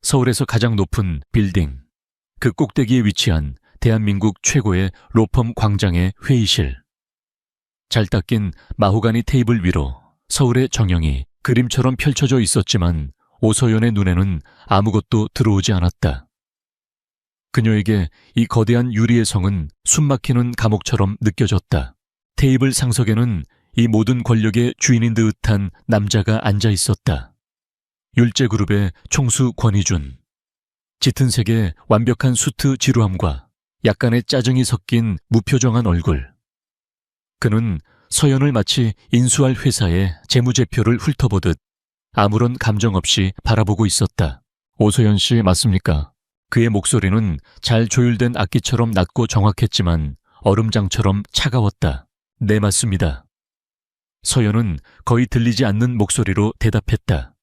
서울에서 가장 높은 빌딩, 그 꼭대기에 위치한 대한민국 최고의 로펌 광장의 회의실. 잘 닦인 마호가니 테이블 위로 서울의 정형이 그림처럼 펼쳐져 있었지만 오서연의 눈에는 아무것도 들어오지 않았다. 그녀에게 이 거대한 유리의 성은 숨막히는 감옥처럼 느껴졌다. 테이블 상석에는 이 모든 권력의 주인인 듯한 남자가 앉아 있었다. 율제그룹의 총수 권희준. 짙은 색의 완벽한 수트 지루함과 약간의 짜증이 섞인 무표정한 얼굴. 그는 서연을 마치 인수할 회사의 재무제표를 훑어보듯 아무런 감정 없이 바라보고 있었다. 오서연 씨 맞습니까? 그의 목소리는 잘 조율된 악기처럼 낮고 정확했지만 얼음장처럼 차가웠다. 네, 맞습니다. 서연은 거의 들리지 않는 목소리로 대답했다.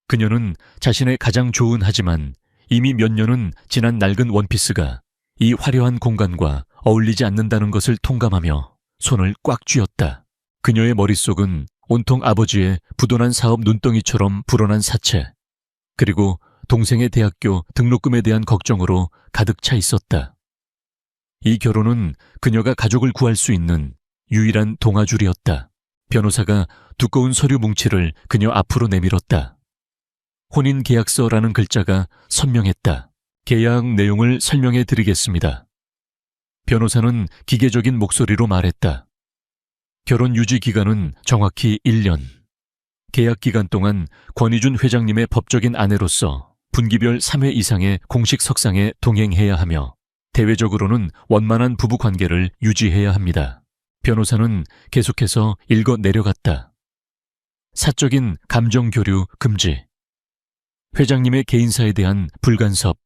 그녀는 자신의 가장 좋은 하지만 이미 몇 년은 지난 낡은 원피스가 이 화려한 공간과 어울리지 않는다는 것을 통감하며 손을 꽉 쥐었다. 그녀의 머릿속은 온통 아버지의 부도난 사업 눈덩이처럼 불어난 사체, 그리고 동생의 대학교 등록금에 대한 걱정으로 가득 차 있었다. 이 결혼은 그녀가 가족을 구할 수 있는 유일한 동아줄이었다. 변호사가 두꺼운 서류 뭉치를 그녀 앞으로 내밀었다. 혼인계약서라는 글자가 선명했다. 계약 내용을 설명해 드리겠습니다. 변호사는 기계적인 목소리로 말했다. 결혼 유지 기간은 정확히 1년. 계약 기간 동안 권희준 회장님의 법적인 아내로서 분기별 3회 이상의 공식 석상에 동행해야 하며 대외적으로는 원만한 부부 관계를 유지해야 합니다. 변호사는 계속해서 읽어 내려갔다. 사적인 감정 교류 금지. 회장님의 개인사에 대한 불간섭.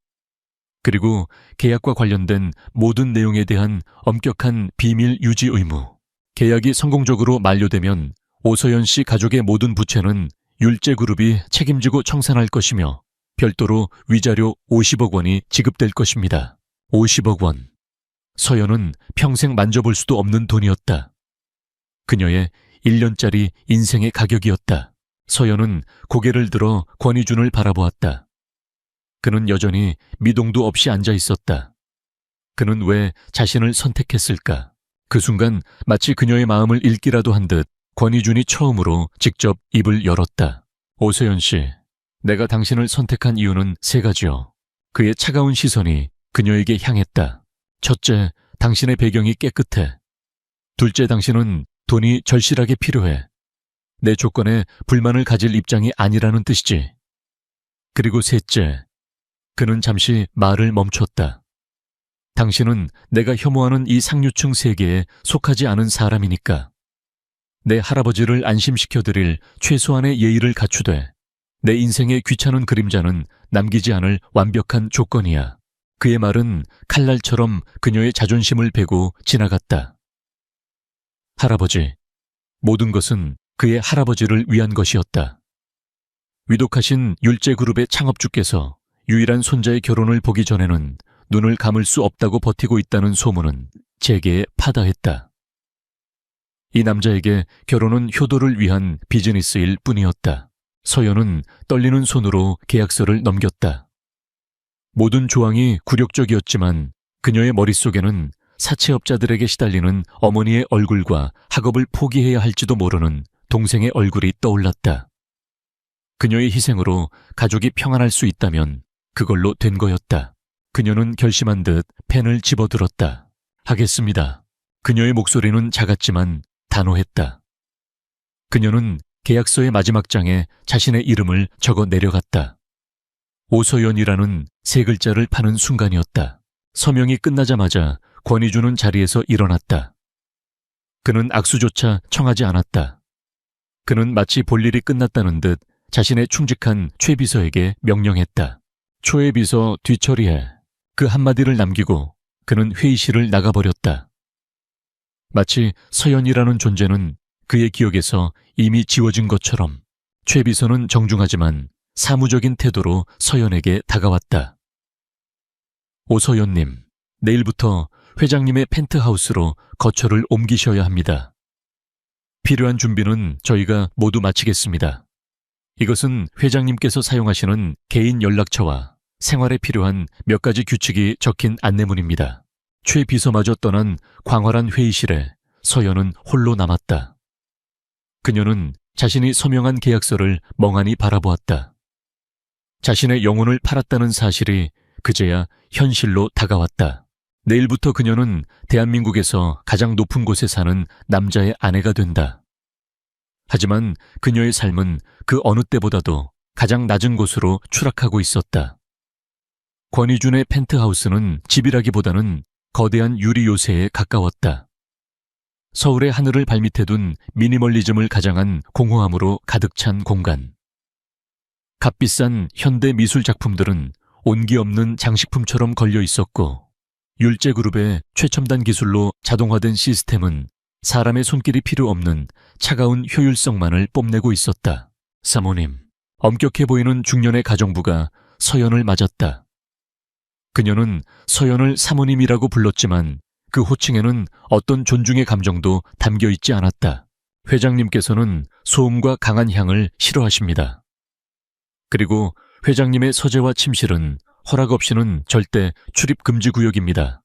그리고 계약과 관련된 모든 내용에 대한 엄격한 비밀 유지 의무. 계약이 성공적으로 만료되면 오서연 씨 가족의 모든 부채는 율제그룹이 책임지고 청산할 것이며 별도로 위자료 50억 원이 지급될 것입니다. 50억 원. 서연은 평생 만져볼 수도 없는 돈이었다. 그녀의 1년짜리 인생의 가격이었다. 서연은 고개를 들어 권희준을 바라보았다. 그는 여전히 미동도 없이 앉아 있었다. 그는 왜 자신을 선택했을까? 그 순간 마치 그녀의 마음을 읽기라도 한 듯 권희준이 처음으로 직접 입을 열었다. 오서연 씨, 내가 당신을 선택한 이유는 3가지요. 그의 차가운 시선이 그녀에게 향했다. 첫째, 당신의 배경이 깨끗해. 둘째, 당신은 돈이 절실하게 필요해. 내 조건에 불만을 가질 입장이 아니라는 뜻이지. 그리고 셋째, 그는 잠시 말을 멈췄다. 당신은 내가 혐오하는 이 상류층 세계에 속하지 않은 사람이니까. 내 할아버지를 안심시켜드릴 최소한의 예의를 갖추되 내 인생의 귀찮은 그림자는 남기지 않을 완벽한 조건이야. 그의 말은 칼날처럼 그녀의 자존심을 베고 지나갔다. 할아버지. 모든 것은 그의 할아버지를 위한 것이었다. 위독하신 율제그룹의 창업주께서 유일한 손자의 결혼을 보기 전에는 눈을 감을 수 없다고 버티고 있다는 소문은 제게에 파다했다. 이 남자에게 결혼은 효도를 위한 비즈니스일 뿐이었다. 서연은 떨리는 손으로 계약서를 넘겼다. 모든 조항이 굴욕적이었지만 그녀의 머릿속에는 사채업자들에게 시달리는 어머니의 얼굴과 학업을 포기해야 할지도 모르는 동생의 얼굴이 떠올랐다. 그녀의 희생으로 가족이 평안할 수 있다면 그걸로 된 거였다. 그녀는 결심한 듯 펜을 집어들었다. 하겠습니다. 그녀의 목소리는 작았지만 단호했다. 그녀는 계약서의 마지막 장에 자신의 이름을 적어 내려갔다. 오서연이라는 3글자를 파는 순간이었다. 서명이 끝나자마자 권희준은 자리에서 일어났다. 그는 악수조차 청하지 않았다. 그는 마치 볼일이 끝났다는 듯 자신의 충직한 최비서에게 명령했다. 초회비서 뒤처리해. 그 한마디를 남기고 그는 회의실을 나가버렸다. 마치 서연이라는 존재는 그의 기억에서 이미 지워진 것처럼 최비서는 정중하지만 사무적인 태도로 서연에게 다가왔다. 오서연님, 내일부터 회장님의 펜트하우스로 거처를 옮기셔야 합니다. 필요한 준비는 저희가 모두 마치겠습니다. 이것은 회장님께서 사용하시는 개인 연락처와 생활에 필요한 몇 가지 규칙이 적힌 안내문입니다. 최 비서마저 떠난 광활한 회의실에 서연은 홀로 남았다. 그녀는 자신이 서명한 계약서를 멍하니 바라보았다. 자신의 영혼을 팔았다는 사실이 그제야 현실로 다가왔다. 내일부터 그녀는 대한민국에서 가장 높은 곳에 사는 남자의 아내가 된다. 하지만 그녀의 삶은 그 어느 때보다도 가장 낮은 곳으로 추락하고 있었다. 권희준의 펜트하우스는 집이라기보다는 거대한 유리 요새에 가까웠다. 서울의 하늘을 발밑에 둔 미니멀리즘을 가장한 공허함으로 가득 찬 공간. 값비싼 현대 미술 작품들은 온기 없는 장식품처럼 걸려 있었고, 율제그룹의 최첨단 기술로 자동화된 시스템은 사람의 손길이 필요 없는 차가운 효율성만을 뽐내고 있었다. 사모님, 엄격해 보이는 중년의 가정부가 서연을 맞았다. 그녀는 서연을 사모님이라고 불렀지만 그 호칭에는 어떤 존중의 감정도 담겨 있지 않았다. 회장님께서는 소음과 강한 향을 싫어하십니다. 그리고 회장님의 서재와 침실은 허락 없이는 절대 출입 금지 구역입니다.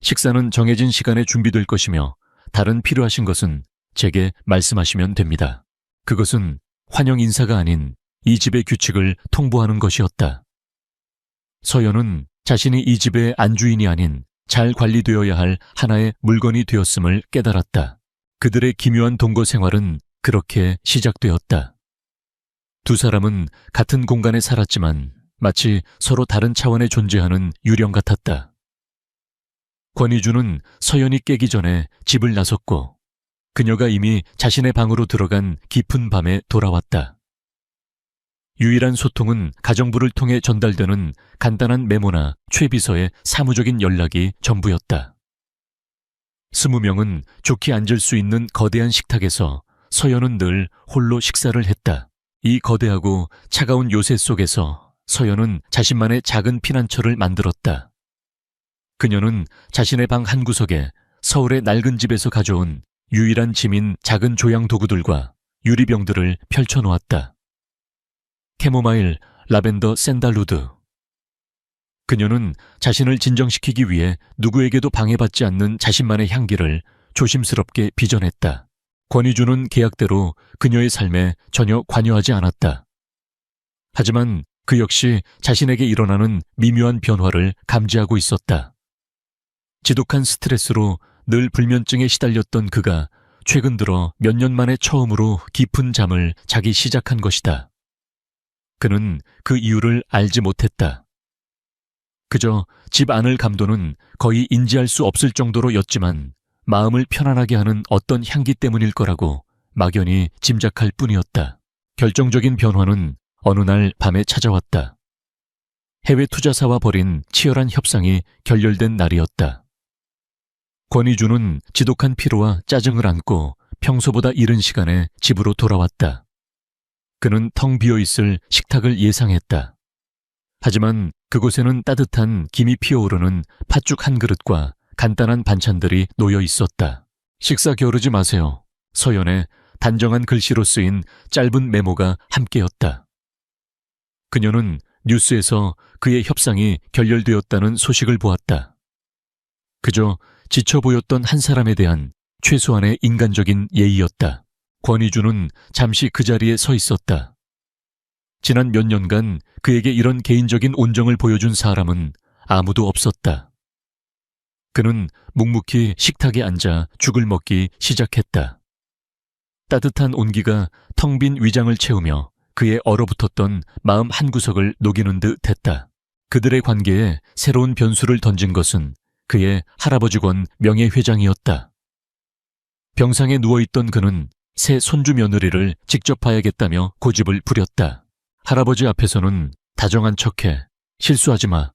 식사는 정해진 시간에 준비될 것이며 다른 필요하신 것은 제게 말씀하시면 됩니다. 그것은 환영 인사가 아닌 이 집의 규칙을 통보하는 것이었다. 서연은 자신이 이 집의 안주인이 아닌 잘 관리되어야 할 하나의 물건이 되었음을 깨달았다. 그들의 기묘한 동거 생활은 그렇게 시작되었다. 두 사람은 같은 공간에 살았지만 마치 서로 다른 차원에 존재하는 유령 같았다. 권희준은 서연이 깨기 전에 집을 나섰고 그녀가 이미 자신의 방으로 들어간 깊은 밤에 돌아왔다. 유일한 소통은 가정부를 통해 전달되는 간단한 메모나 최 비서의 사무적인 연락이 전부였다. 20명은 좋게 앉을 수 있는 거대한 식탁에서 서연은 늘 홀로 식사를 했다. 이 거대하고 차가운 요새 속에서 서연은 자신만의 작은 피난처를 만들었다. 그녀는 자신의 방 한 구석에 서울의 낡은 집에서 가져온 유일한 짐인 작은 조향 도구들과 유리병들을 펼쳐놓았다. 캐모마일, 라벤더, 샌달우드. 그녀는 자신을 진정시키기 위해 누구에게도 방해받지 않는 자신만의 향기를 조심스럽게 빚어냈다. 권희준은 계약대로 그녀의 삶에 전혀 관여하지 않았다. 하지만 그 역시 자신에게 일어나는 미묘한 변화를 감지하고 있었다. 지독한 스트레스로 늘 불면증에 시달렸던 그가 최근 들어 몇 년 만에 처음으로 깊은 잠을 자기 시작한 것이다. 그는 그 이유를 알지 못했다. 그저 집 안을 감도는 거의 인지할 수 없을 정도로였지만 마음을 편안하게 하는 어떤 향기 때문일 거라고 막연히 짐작할 뿐이었다. 결정적인 변화는 어느 날 밤에 찾아왔다. 해외 투자사와 벌인 치열한 협상이 결렬된 날이었다. 권희준은 지독한 피로와 짜증을 안고 평소보다 이른 시간에 집으로 돌아왔다. 그는 텅 비어있을 식탁을 예상했다. 하지만 그곳에는 따뜻한 김이 피어오르는 팥죽 한 그릇과 간단한 반찬들이 놓여 있었다. 식사 게으르지 마세요. 서연의 단정한 글씨로 쓰인 짧은 메모가 함께였다. 그녀는 뉴스에서 그의 협상이 결렬되었다는 소식을 보았다. 그저 지쳐 보였던 한 사람에 대한 최소한의 인간적인 예의였다. 권희준은 잠시 그 자리에 서 있었다. 지난 몇 년간 그에게 이런 개인적인 온정을 보여준 사람은 아무도 없었다. 그는 묵묵히 식탁에 앉아 죽을 먹기 시작했다. 따뜻한 온기가 텅 빈 위장을 채우며 그의 얼어붙었던 마음 한구석을 녹이는 듯 했다. 그들의 관계에 새로운 변수를 던진 것은 그의 할아버지권 명예회장이었다. 병상에 누워있던 그는 새 손주 며느리를 직접 봐야겠다며 고집을 부렸다. 할아버지 앞에서는 다정한 척해 실수하지 마.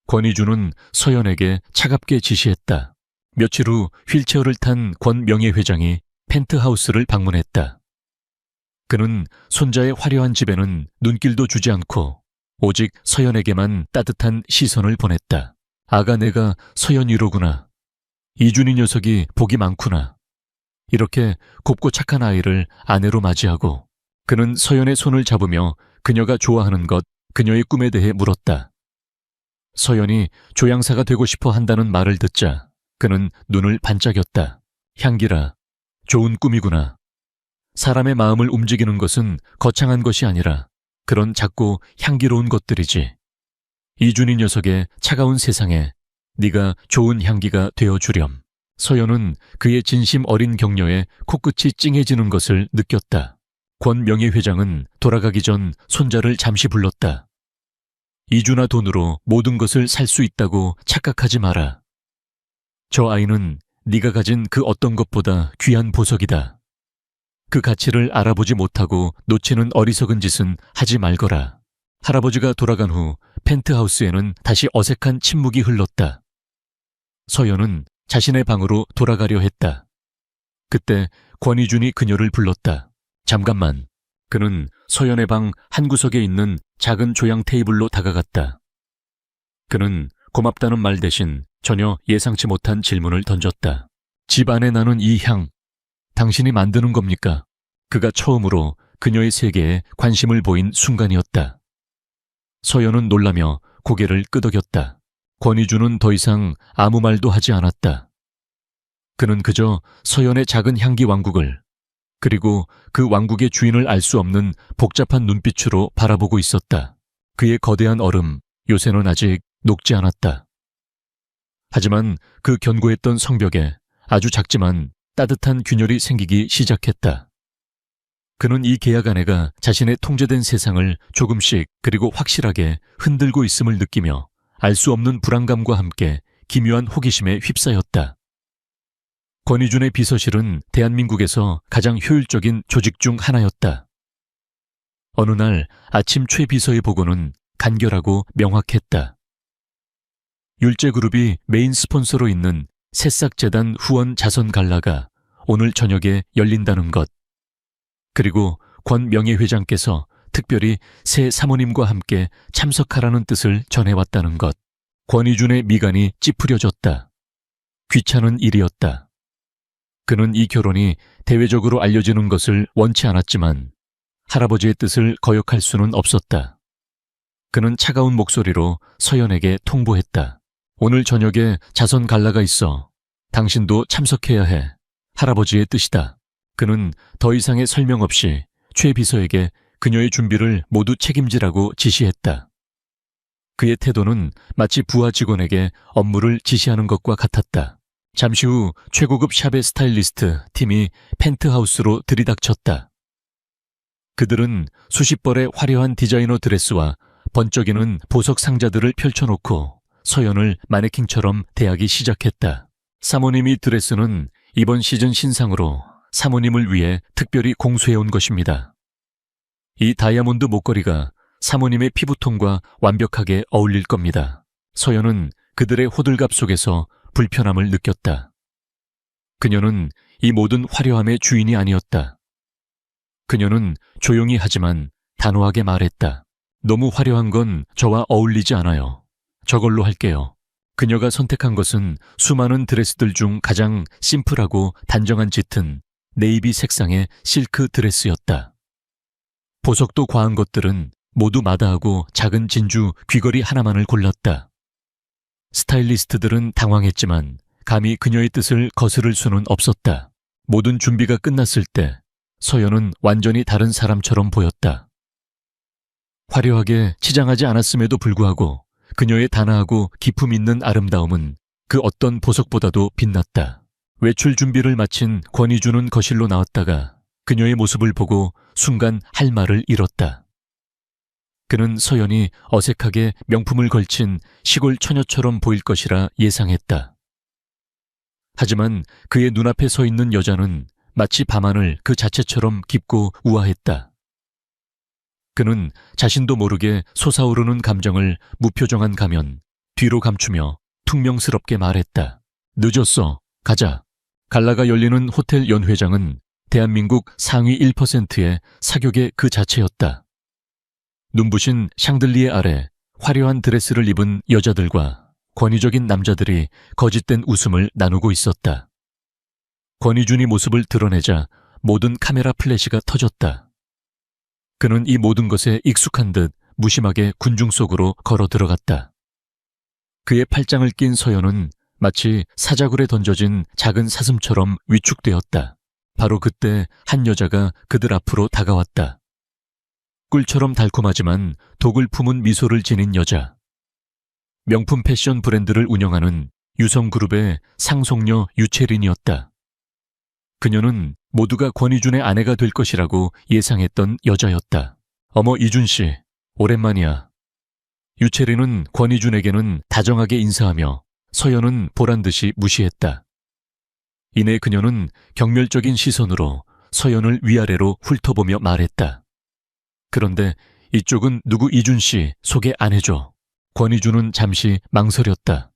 권희준은 서연에게 차갑게 지시했다. 며칠 후 휠체어를 탄 권 명예회장이 펜트하우스를 방문했다. 그는 손자의 화려한 집에는 눈길도 주지 않고 오직 서연에게만 따뜻한 시선을 보냈다. 아가네가 서연이로구나. 이준희 녀석이 복이 많구나. 이렇게 곱고 착한 아이를 아내로 맞이하고 그는 서연의 손을 잡으며 그녀가 좋아하는 것, 그녀의 꿈에 대해 물었다. 서연이 조향사가 되고 싶어 한다는 말을 듣자 그는 눈을 반짝였다. 향기라, 좋은 꿈이구나. 사람의 마음을 움직이는 것은 거창한 것이 아니라 그런 작고 향기로운 것들이지. 이준희 녀석의 차가운 세상에 네가 좋은 향기가 되어주렴. 서연은 그의 진심 어린 격려에 코끝이 찡해지는 것을 느꼈다. 권 명예회장은 돌아가기 전 손자를 잠시 불렀다. 이준아 돈으로 모든 것을 살 수 있다고 착각하지 마라. 저 아이는 네가 가진 그 어떤 것보다 귀한 보석이다. 그 가치를 알아보지 못하고 놓치는 어리석은 짓은 하지 말거라. 할아버지가 돌아간 후 펜트하우스에는 다시 어색한 침묵이 흘렀다. 서연은 자신의 방으로 돌아가려 했다. 그때 권희준이 그녀를 불렀다. 잠깐만. 그는 서연의 방 한구석에 있는 작은 조향 테이블로 다가갔다. 그는 고맙다는 말 대신 전혀 예상치 못한 질문을 던졌다. 집 안에 나는 이 향, 당신이 만드는 겁니까? 그가 처음으로 그녀의 세계에 관심을 보인 순간이었다. 서연은 놀라며 고개를 끄덕였다. 권희준은 더 이상 아무 말도 하지 않았다. 그는 그저 서연의 작은 향기 왕국을, 그리고 그 왕국의 주인을 알 수 없는 복잡한 눈빛으로 바라보고 있었다. 그의 거대한 얼음, 요새는 아직 녹지 않았다. 하지만 그 견고했던 성벽에 아주 작지만 따뜻한 균열이 생기기 시작했다. 그는 이 계약 아내가 자신의 통제된 세상을 조금씩 그리고 확실하게 흔들고 있음을 느끼며 알 수 없는 불안감과 함께 기묘한 호기심에 휩싸였다. 권희준의 비서실은 대한민국에서 가장 효율적인 조직 중 하나였다. 어느 날 아침 최 비서의 보고는 간결하고 명확했다. 율제그룹이 메인 스폰서로 있는 새싹재단 후원 자선 갈라가 오늘 저녁에 열린다는 것. 그리고 권 명예회장께서 특별히 새 사모님과 함께 참석하라는 뜻을 전해왔다는 것. 권희준의 미간이 찌푸려졌다. 귀찮은 일이었다. 그는 이 결혼이 대외적으로 알려지는 것을 원치 않았지만 할아버지의 뜻을 거역할 수는 없었다. 그는 차가운 목소리로 서연에게 통보했다. 오늘 저녁에 자선 갈라가 있어. 당신도 참석해야 해. 할아버지의 뜻이다. 그는 더 이상의 설명 없이 최 비서에게 그녀의 준비를 모두 책임지라고 지시했다. 그의 태도는 마치 부하 직원에게 업무를 지시하는 것과 같았다. 잠시 후 최고급 샵의 스타일리스트 팀이 펜트하우스로 들이닥쳤다. 그들은 수십 벌의 화려한 디자이너 드레스와 번쩍이는 보석 상자들을 펼쳐놓고 서연을 마네킹처럼 대하기 시작했다. 사모님이 드레스는 이번 시즌 신상으로 사모님을 위해 특별히 공수해온 것입니다. 이 다이아몬드 목걸이가 사모님의 피부톤과 완벽하게 어울릴 겁니다. 서연은 그들의 호들갑 속에서 불편함을 느꼈다. 그녀는 이 모든 화려함의 주인이 아니었다. 그녀는 조용히 하지만 단호하게 말했다. 너무 화려한 건 저와 어울리지 않아요. 저걸로 할게요. 그녀가 선택한 것은 수많은 드레스들 중 가장 심플하고 단정한 짙은 네이비 색상의 실크 드레스였다. 보석도 과한 것들은 모두 마다하고 작은 진주 귀걸이 하나만을 골랐다. 스타일리스트들은 당황했지만 감히 그녀의 뜻을 거스를 수는 없었다. 모든 준비가 끝났을 때 서연은 완전히 다른 사람처럼 보였다. 화려하게 치장하지 않았음에도 불구하고 그녀의 단아하고 기품 있는 아름다움은 그 어떤 보석보다도 빛났다. 외출 준비를 마친 권희준은 거실로 나왔다가 그녀의 모습을 보고 순간 할 말을 잃었다. 그는 서연이 어색하게 명품을 걸친 시골 처녀처럼 보일 것이라 예상했다. 하지만 그의 눈앞에 서 있는 여자는 마치 밤하늘 그 자체처럼 깊고 우아했다. 그는 자신도 모르게 솟아오르는 감정을 무표정한 가면 뒤로 감추며 퉁명스럽게 말했다. 늦었어. 가자. 갈라가 열리는 호텔 연회장은 대한민국 상위 1%의 사격의 그 자체였다. 눈부신 샹들리에 아래 화려한 드레스를 입은 여자들과 권위적인 남자들이 거짓된 웃음을 나누고 있었다. 권희준이 모습을 드러내자 모든 카메라 플래시가 터졌다. 그는 이 모든 것에 익숙한 듯 무심하게 군중 속으로 걸어 들어갔다. 그의 팔짱을 낀 서연은 마치 사자굴에 던져진 작은 사슴처럼 위축되었다. 바로 그때 한 여자가 그들 앞으로 다가왔다. 꿀처럼 달콤하지만 독을 품은 미소를 지닌 여자. 명품 패션 브랜드를 운영하는 유성그룹의 상속녀 유채린이었다. 그녀는 모두가 권희준의 아내가 될 것이라고 예상했던 여자였다. 어머, 이준 씨, 오랜만이야. 유채린은 권희준에게는 다정하게 인사하며 서연은 보란듯이 무시했다. 이내 그녀는 경멸적인 시선으로 서연을 위아래로 훑어보며 말했다. 그런데 이쪽은 누구 이준 씨 소개 안 해줘. 권희준은 잠시 망설였다.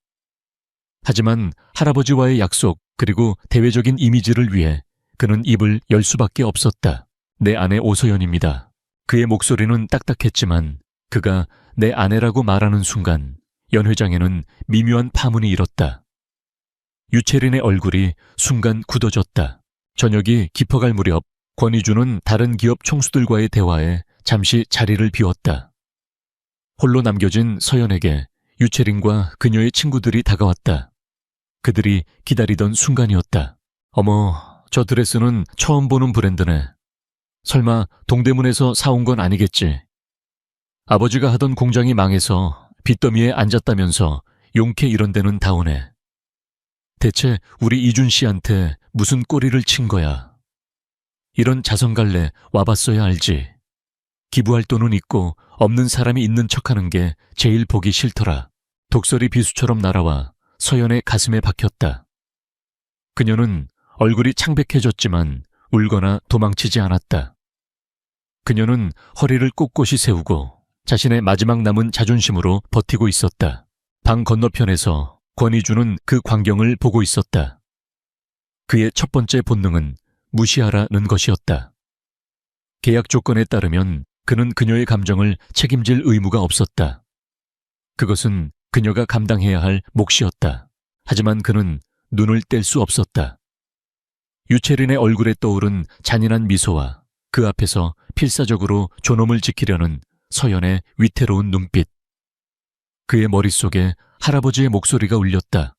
하지만 할아버지와의 약속 그리고 대외적인 이미지를 위해 그는 입을 열 수밖에 없었다. 내 아내 오서연입니다. 그의 목소리는 딱딱했지만 그가 내 아내라고 말하는 순간 연 회장에는 미묘한 파문이 일었다. 유채린의 얼굴이 순간 굳어졌다. 저녁이 깊어갈 무렵 권희준은 다른 기업 총수들과의 대화에 잠시 자리를 비웠다. 홀로 남겨진 서연에게 유채린과 그녀의 친구들이 다가왔다. 그들이 기다리던 순간이었다. 어머, 저 드레스는 처음 보는 브랜드네. 설마 동대문에서 사온 건 아니겠지? 아버지가 하던 공장이 망해서 빚더미에 앉았다면서 용케 이런 데는 다 오네. 대체 우리 이준 씨한테 무슨 꼬리를 친 거야? 이런 자선갈래 와봤어야 알지. 기부할 돈은 있고 없는 사람이 있는 척하는 게 제일 보기 싫더라. 독설이 비수처럼 날아와 서연의 가슴에 박혔다. 그녀는 얼굴이 창백해졌지만 울거나 도망치지 않았다. 그녀는 허리를 꼿꼿이 세우고 자신의 마지막 남은 자존심으로 버티고 있었다. 방 건너편에서 권희준은 그 광경을 보고 있었다. 그의 첫 번째 본능은 무시하라는 것이었다. 계약 조건에 따르면 그는 그녀의 감정을 책임질 의무가 없었다. 그것은 그녀가 감당해야 할 몫이었다. 하지만 그는 눈을 뗄 수 없었다. 유채린의 얼굴에 떠오른 잔인한 미소와 그 앞에서 필사적으로 존엄을 지키려는 서연의 위태로운 눈빛. 그의 머릿속에 할아버지의 목소리가 울렸다.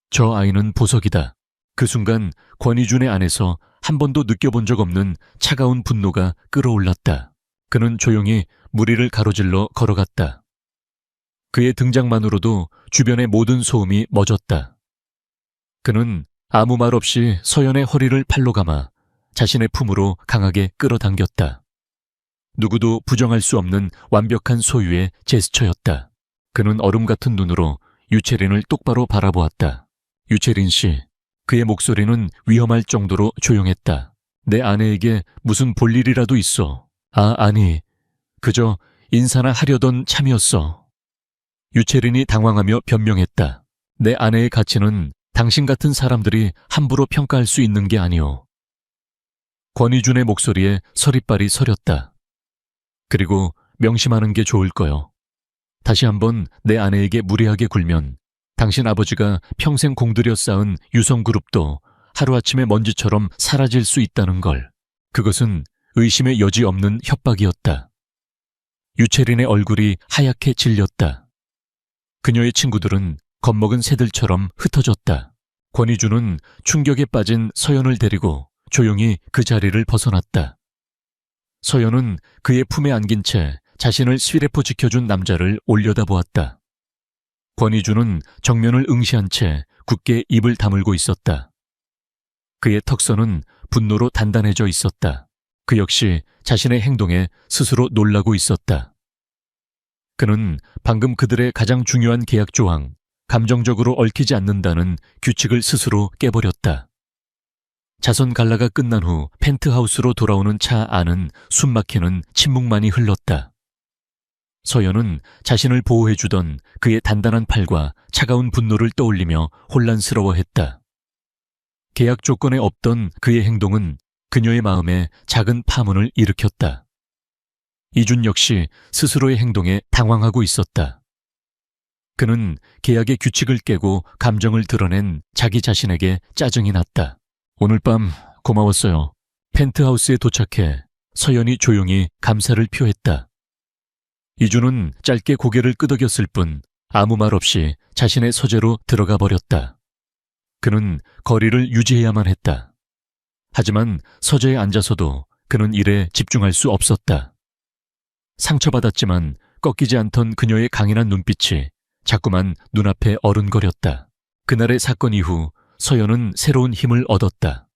저 아이는 보석이다. 그 순간 권희준의 안에서 한 번도 느껴본 적 없는 차가운 분노가 끓어올랐다. 그는 조용히 무리를 가로질러 걸어갔다. 그의 등장만으로도 주변의 모든 소음이 멎었다. 그는 아무 말 없이 서연의 허리를 팔로 감아 자신의 품으로 강하게 끌어당겼다. 누구도 부정할 수 없는 완벽한 소유의 제스처였다. 그는 얼음 같은 눈으로 유채린을 똑바로 바라보았다. 유채린 씨, 그의 목소리는 위험할 정도로 조용했다. 내 아내에게 무슨 볼일이라도 있어. 아니, 그저 인사나 하려던 참이었어. 유채린이 당황하며 변명했다. 내 아내의 가치는 당신 같은 사람들이 함부로 평가할 수 있는 게 아니오. 권희준의 목소리에 서리빨이 서렸다. 그리고 명심하는 게 좋을 거요. 다시 한번 내 아내에게 무례하게 굴면 당신 아버지가 평생 공들여 쌓은 유성그룹도 하루아침에 먼지처럼 사라질 수 있다는 걸. 그것은 의심의 여지 없는 협박이었다. 유채린의 얼굴이 하얗게 질렸다. 그녀의 친구들은 겁먹은 새들처럼 흩어졌다. 권희준은 충격에 빠진 서연을 데리고 조용히 그 자리를 벗어났다. 서연은 그의 품에 안긴 채 자신을 쇠레포 지켜준 남자를 올려다보았다. 권희준은 정면을 응시한 채 굳게 입을 다물고 있었다. 그의 턱선은 분노로 단단해져 있었다. 그 역시 자신의 행동에 스스로 놀라고 있었다. 그는 방금 그들의 가장 중요한 계약 조항, 감정적으로 얽히지 않는다는 규칙을 스스로 깨버렸다. 자선 갈라가 끝난 후 펜트하우스로 돌아오는 차 안은 숨막히는 침묵만이 흘렀다. 서연은 자신을 보호해주던 그의 단단한 팔과 차가운 분노를 떠올리며 혼란스러워했다. 계약 조건에 없던 그의 행동은 그녀의 마음에 작은 파문을 일으켰다. 이준 역시 스스로의 행동에 당황하고 있었다. 그는 계약의 규칙을 깨고 감정을 드러낸 자기 자신에게 짜증이 났다. 오늘 밤 고마웠어요. 펜트하우스에 도착해 서연이 조용히 감사를 표했다. 이주는 짧게 고개를 끄덕였을 뿐 아무 말 없이 자신의 서재로 들어가 버렸다. 그는 거리를 유지해야만 했다. 하지만 서재에 앉아서도 그는 일에 집중할 수 없었다. 상처받았지만 꺾이지 않던 그녀의 강인한 눈빛이 자꾸만 눈앞에 어른거렸다. 그날의 사건 이후 서연은 새로운 힘을 얻었다.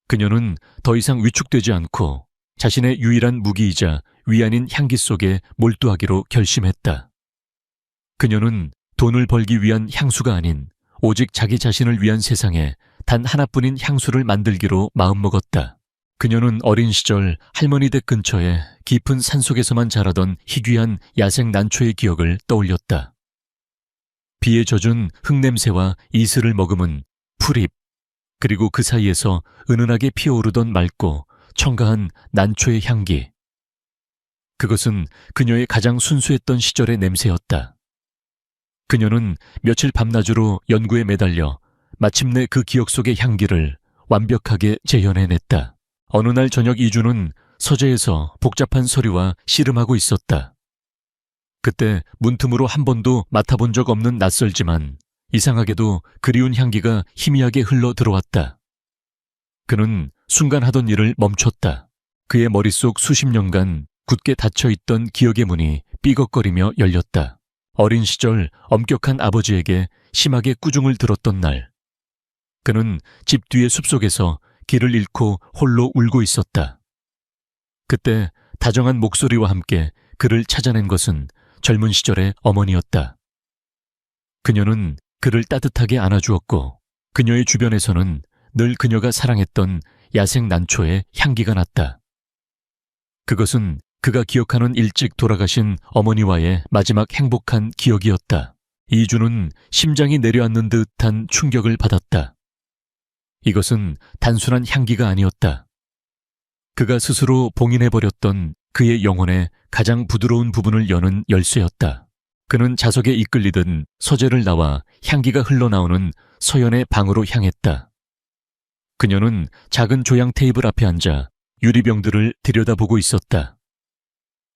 그녀는 더 이상 위축되지 않고 자신의 유일한 무기이자 위안인 향기 속에 몰두하기로 결심했다. 그녀는 돈을 벌기 위한 향수가 아닌 오직 자기 자신을 위한 세상에 단 하나뿐인 향수를 만들기로 마음먹었다. 그녀는 어린 시절 할머니 댁 근처에 깊은 산속에서만 자라던 희귀한 야생 난초의 기억을 떠올렸다. 비에 젖은 흙냄새와 이슬을 머금은 풀잎, 그리고 그 사이에서 은은하게 피어오르던 맑고 청가한 난초의 향기. 그것은 그녀의 가장 순수했던 시절의 냄새였다. 그녀는 며칠 밤낮으로 연구에 매달려 마침내 그 기억 속의 향기를 완벽하게 재현해냈다. 어느 날 저녁 이주는 서재에서 복잡한 서류와 씨름하고 있었다. 그때 문틈으로 한 번도 맡아본 적 없는 낯설지만 이상하게도 그리운 향기가 희미하게 흘러 들어왔다. 그는 순간 하던 일을 멈췄다. 그의 머릿속 수십 년간 굳게 닫혀있던 기억의 문이 삐걱거리며 열렸다. 어린 시절 엄격한 아버지에게 심하게 꾸중을 들었던 날. 그는 집 뒤의 숲속에서 길을 잃고 홀로 울고 있었다. 그때 다정한 목소리와 함께 그를 찾아낸 것은 젊은 시절의 어머니였다. 그녀는 그를 따뜻하게 안아주었고 그녀의 주변에서는 늘 그녀가 사랑했던 야생 난초의 향기가 났다. 그것은 그가 기억하는 일찍 돌아가신 어머니와의 마지막 행복한 기억이었다. 이주는 심장이 내려앉는 듯한 충격을 받았다. 이것은 단순한 향기가 아니었다. 그가 스스로 봉인해버렸던 그의 영혼의 가장 부드러운 부분을 여는 열쇠였다. 그는 자석에 이끌리듯 서재를 나와 향기가 흘러나오는 서연의 방으로 향했다. 그녀는 작은 조향 테이블 앞에 앉아 유리병들을 들여다보고 있었다.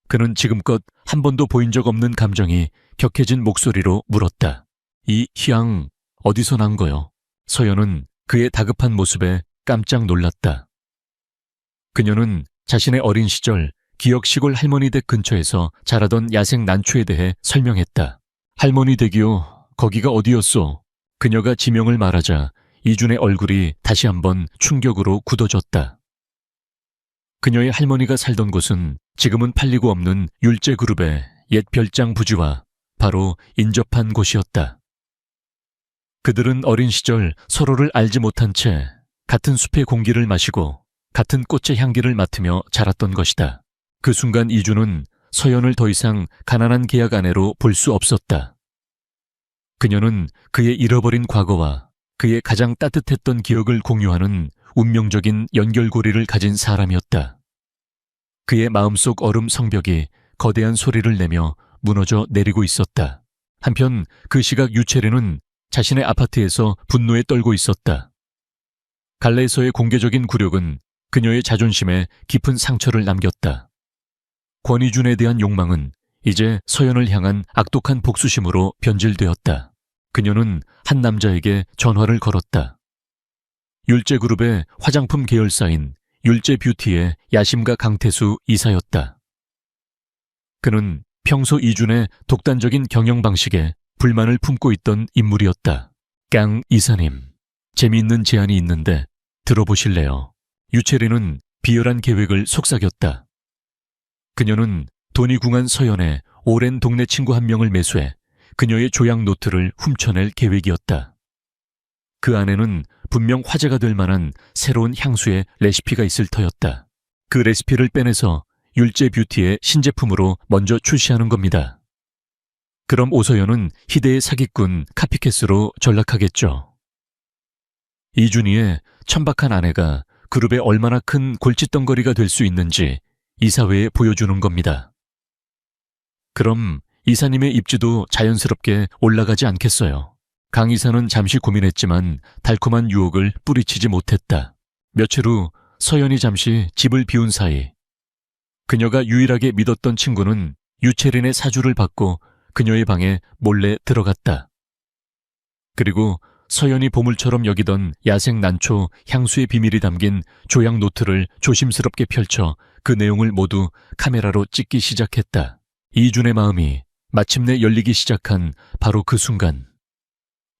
그는 지금껏 한 번도 보인 적 없는 감정이 격해진 목소리로 물었다. 이 향 어디서 난 거요? 서연은 그의 다급한 모습에 깜짝 놀랐다. 그녀는 자신의 어린 시절 기억 시골 할머니 댁 근처에서 자라던 야생 난초에 대해 설명했다. 할머니 댁이요? 거기가 어디였소? 그녀가 지명을 말하자 이준의 얼굴이 다시 한번 충격으로 굳어졌다. 그녀의 할머니가 살던 곳은 지금은 팔리고 없는 율제그룹의 옛 별장 부지와 바로 인접한 곳이었다. 그들은 어린 시절 서로를 알지 못한 채 같은 숲의 공기를 마시고 같은 꽃의 향기를 맡으며 자랐던 것이다. 그 순간 이주는 서연을 더 이상 가난한 계약 아내로 볼 수 없었다. 그녀는 그의 잃어버린 과거와 그의 가장 따뜻했던 기억을 공유하는 운명적인 연결고리를 가진 사람이었다. 그의 마음속 얼음 성벽이 거대한 소리를 내며 무너져 내리고 있었다. 한편 그 시각 유채리는 자신의 아파트에서 분노에 떨고 있었다. 갈래에서의 공개적인 굴욕은 그녀의 자존심에 깊은 상처를 남겼다. 권희준에 대한 욕망은 이제 서연을 향한 악독한 복수심으로 변질되었다. 그녀는 한 남자에게 전화를 걸었다. 율제그룹의 화장품 계열사인 율제뷰티의 야심가 강태수 이사였다. 그는 평소 이준의 독단적인 경영 방식에 불만을 품고 있던 인물이었다. 깡 이사님, 재미있는 제안이 있는데 들어보실래요? 유채리는 비열한 계획을 속삭였다. 그녀는 돈이 궁한 서연의 오랜 동네 친구 한 명을 매수해 그녀의 조향 노트를 훔쳐낼 계획이었다. 그 안에는 분명 화제가 될 만한 새로운 향수의 레시피가 있을 터였다. 그 레시피를 빼내서 율제뷰티의 신제품으로 먼저 출시하는 겁니다. 그럼 오서연은 희대의 사기꾼 카피캣으로 전락하겠죠. 이준희의 천박한 아내가 그룹에 얼마나 큰 골칫덩거리가 될 수 있는지 이사회에 보여주는 겁니다. 그럼 이사님의 입지도 자연스럽게 올라가지 않겠어요. 강 이사는 잠시 고민했지만 달콤한 유혹을 뿌리치지 못했다. 며칠 후 서연이 잠시 집을 비운 사이 그녀가 유일하게 믿었던 친구는 유채린의 사주를 받고 그녀의 방에 몰래 들어갔다. 그리고 서연이 보물처럼 여기던 야생 난초 향수의 비밀이 담긴 조약 노트를 조심스럽게 펼쳐 그 내용을 모두 카메라로 찍기 시작했다. 이준의 마음이 마침내 열리기 시작한 바로 그 순간,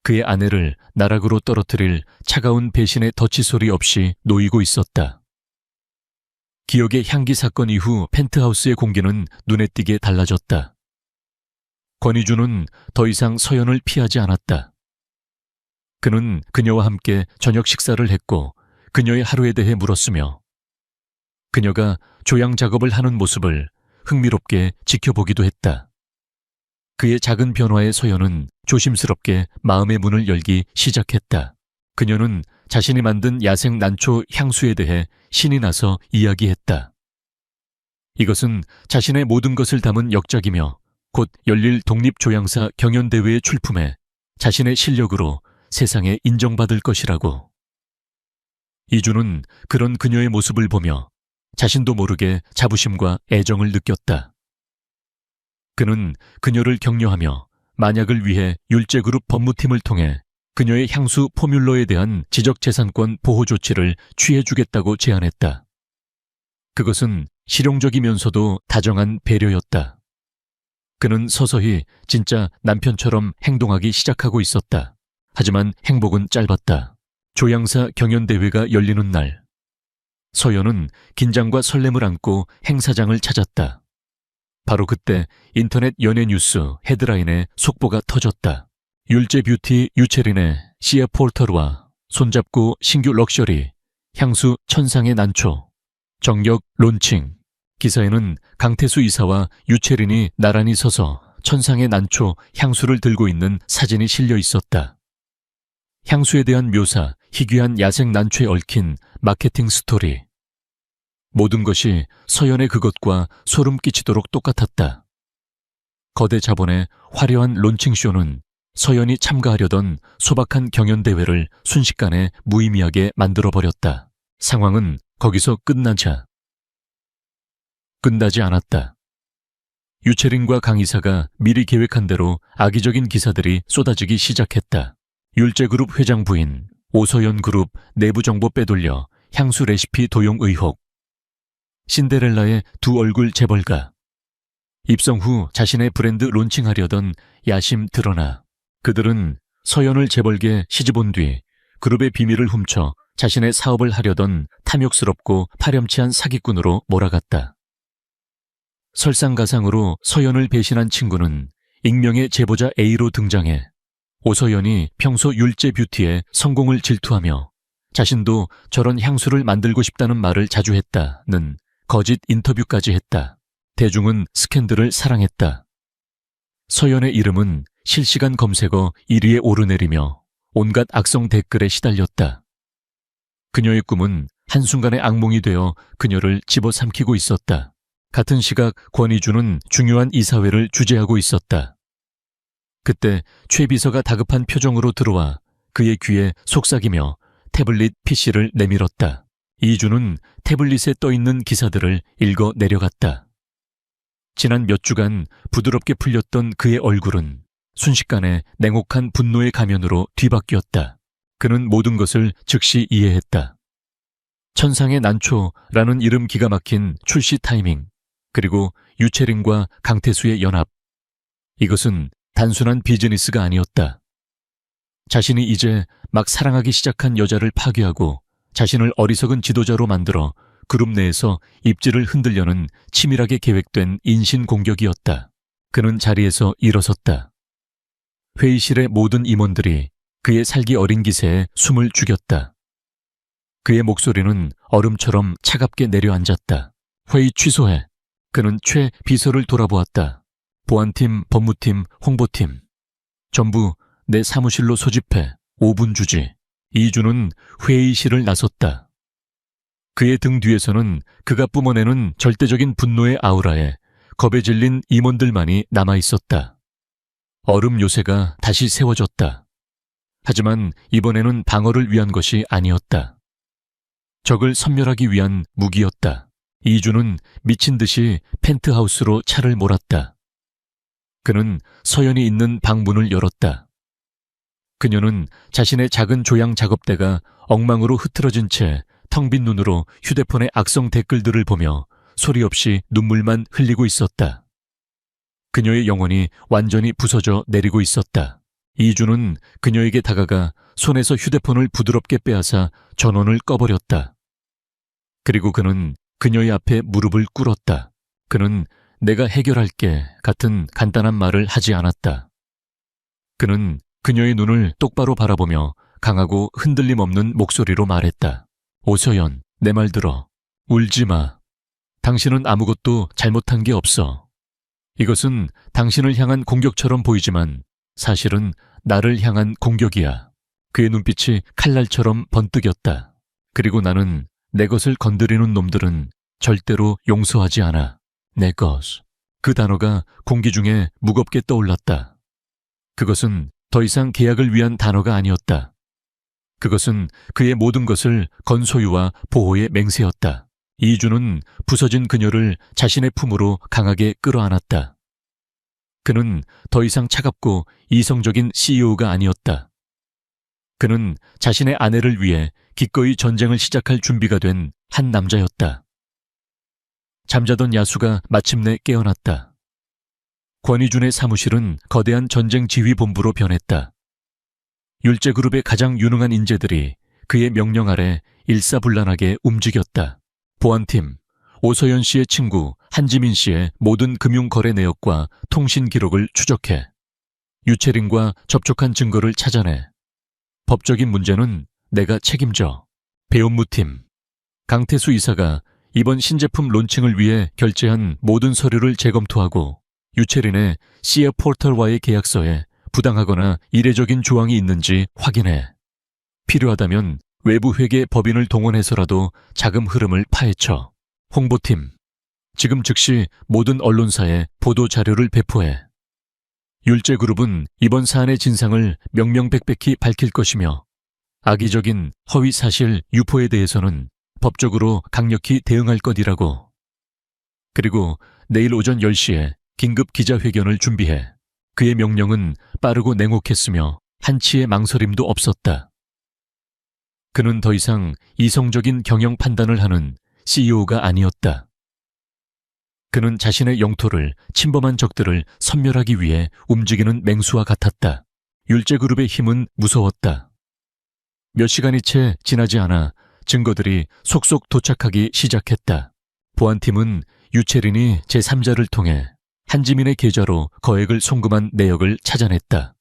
그의 아내를 나락으로 떨어뜨릴 차가운 배신의 덫이 소리 없이 놓이고 있었다. 기억의 향기 사건 이후 펜트하우스의 공기는 눈에 띄게 달라졌다. 권희주는 더 이상 서연을 피하지 않았다. 그는 그녀와 함께 저녁 식사를 했고 그녀의 하루에 대해 물었으며 그녀가 조향 작업을 하는 모습을 흥미롭게 지켜보기도 했다. 그의 작은 변화에 서연은 조심스럽게 마음의 문을 열기 시작했다. 그녀는 자신이 만든 야생 난초 향수에 대해 신이 나서 이야기했다. 이것은 자신의 모든 것을 담은 역작이며 곧 열릴 독립조향사 경연대회의 출품에 자신의 실력으로 세상에 인정받을 것이라고. 이주는 그런 그녀의 모습을 보며 자신도 모르게 자부심과 애정을 느꼈다. 그는 그녀를 격려하며 만약을 위해 율제그룹 법무팀을 통해 그녀의 향수 포뮬러에 대한 지적재산권 보호 조치를 취해주겠다고 제안했다. 그것은 실용적이면서도 다정한 배려였다. 그는 서서히 진짜 남편처럼 행동하기 시작하고 있었다. 하지만 행복은 짧았다. 조향사 경연대회가 열리는 날, 서연은 긴장과 설렘을 안고 행사장을 찾았다. 바로 그때 인터넷 연예 뉴스 헤드라인에 속보가 터졌다. 율제 뷰티 유채린의 시아 폴터르와 손잡고 신규 럭셔리 향수 천상의 난초 정력 론칭. 기사에는 강태수 이사와 유채린이 나란히 서서 천상의 난초 향수를 들고 있는 사진이 실려 있었다. 향수에 대한 묘사, 희귀한 야생 난초에 얽힌 마케팅 스토리. 모든 것이 서연의 그것과 소름 끼치도록 똑같았다. 거대 자본의 화려한 론칭쇼는 서연이 참가하려던 소박한 경연대회를 순식간에 무의미하게 만들어버렸다. 상황은 거기서 끝나지 않았다. 유채린과 강 이사가 미리 계획한 대로 악의적인 기사들이 쏟아지기 시작했다. 율제그룹 회장 부인 오서연 그룹 내부 정보 빼돌려 향수 레시피 도용 의혹. 신데렐라의 두 얼굴 재벌가. 입성 후 자신의 브랜드 론칭하려던 야심 드러나. 그들은 서연을 재벌게 시집온 뒤 그룹의 비밀을 훔쳐 자신의 사업을 하려던 탐욕스럽고 파렴치한 사기꾼으로 몰아갔다. 설상가상으로 서연을 배신한 친구는 익명의 제보자 A로 등장해 오서연이 평소 율제 뷰티의 성공을 질투하며 자신도 저런 향수를 만들고 싶다는 말을 자주 했다는 거짓 인터뷰까지 했다. 대중은 스캔들을 사랑했다. 서연의 이름은 실시간 검색어 1위에 오르내리며 온갖 악성 댓글에 시달렸다. 그녀의 꿈은 한순간의 악몽이 되어 그녀를 집어삼키고 있었다. 같은 시각 권희주는 중요한 이사회를 주재하고 있었다. 그때 최 비서가 다급한 표정으로 들어와 그의 귀에 속삭이며 태블릿 PC를 내밀었다. 이주는 태블릿에 떠있는 기사들을 읽어 내려갔다. 지난 몇 주간 부드럽게 풀렸던 그의 얼굴은 순식간에 냉혹한 분노의 가면으로 뒤바뀌었다. 그는 모든 것을 즉시 이해했다. 천상의 난초라는 이름 기가 막힌 출시 타이밍, 그리고 유채린과 강태수의 연합. 이것은 단순한 비즈니스가 아니었다. 자신이 이제 막 사랑하기 시작한 여자를 파괴하고 자신을 어리석은 지도자로 만들어 그룹 내에서 입지를 흔들려는 치밀하게 계획된 인신공격이었다. 그는 자리에서 일어섰다. 회의실의 모든 임원들이 그의 살기 어린 기세에 숨을 죽였다. 그의 목소리는 얼음처럼 차갑게 내려앉았다. 회의 취소해. 그는 최 비서를 돌아보았다. 보안팀, 법무팀, 홍보팀. 전부 내 사무실로 소집해. 5분 주지. 이주는 회의실을 나섰다. 그의 등 뒤에서는 그가 뿜어내는 절대적인 분노의 아우라에 겁에 질린 임원들만이 남아있었다. 얼음 요새가 다시 세워졌다. 하지만 이번에는 방어를 위한 것이 아니었다. 적을 섬멸하기 위한 무기였다. 이주는 미친 듯이 펜트하우스로 차를 몰았다. 그는 서연이 있는 방 문을 열었다. 그녀는 자신의 작은 조향 작업대가 엉망으로 흐트러진 채 텅 빈 눈으로 휴대폰의 악성 댓글들을 보며 소리 없이 눈물만 흘리고 있었다. 그녀의 영혼이 완전히 부서져 내리고 있었다. 이주는 그녀에게 다가가 손에서 휴대폰을 부드럽게 빼앗아 전원을 꺼버렸다. 그리고 그는 그녀의 앞에 무릎을 꿇었다. 그는 내가 해결할게 같은 간단한 말을 하지 않았다. 그는 그녀의 눈을 똑바로 바라보며 강하고 흔들림 없는 목소리로 말했다. 오서연, 내 말 들어. 울지 마. 당신은 아무것도 잘못한 게 없어. 이것은 당신을 향한 공격처럼 보이지만 사실은 나를 향한 공격이야. 그의 눈빛이 칼날처럼 번뜩였다. 그리고 나는 내 것을 건드리는 놈들은 절대로 용서하지 않아. 내 것. 그 단어가 공기 중에 무겁게 떠올랐다. 그것은 더 이상 계약을 위한 단어가 아니었다. 그것은 그의 모든 것을 건소유와 보호의 맹세였다. 이주는 부서진 그녀를 자신의 품으로 강하게 끌어안았다. 그는 더 이상 차갑고 이성적인 CEO가 아니었다. 그는 자신의 아내를 위해 기꺼이 전쟁을 시작할 준비가 된 한 남자였다. 잠자던 야수가 마침내 깨어났다. 권희준의 사무실은 거대한 전쟁 지휘본부로 변했다. 율제그룹의 가장 유능한 인재들이 그의 명령 아래 일사불란하게 움직였다. 보안팀, 오서연 씨의 친구 한지민 씨의 모든 금융거래 내역과 통신 기록을 추적해 유채린과 접촉한 증거를 찾아내. 법적인 문제는 내가 책임져. 배움무팀, 강태수 이사가 이번 신제품 론칭을 위해 결제한 모든 서류를 재검토하고 유채린의 시어 포털과의 계약서에 부당하거나 이례적인 조항이 있는지 확인해. 필요하다면 외부 회계 법인을 동원해서라도 자금 흐름을 파헤쳐. 홍보팀, 지금 즉시 모든 언론사에 보도 자료를 배포해. 율제그룹은 이번 사안의 진상을 명명백백히 밝힐 것이며 악의적인 허위 사실 유포에 대해서는 법적으로 강력히 대응할 것이라고. 그리고 내일 오전 10시에 긴급 기자회견을 준비해. 그의 명령은 빠르고 냉혹했으며 한치의 망설임도 없었다. 그는 더 이상 이성적인 경영 판단을 하는 CEO가 아니었다. 그는 자신의 영토를, 침범한 적들을 섬멸하기 위해 움직이는 맹수와 같았다. 율제그룹의 힘은 무서웠다. 몇 시간이 채 지나지 않아 증거들이 속속 도착하기 시작했다. 보안팀은 유채린이 제3자를 통해 한지민의 계좌로 거액을 송금한 내역을 찾아냈다.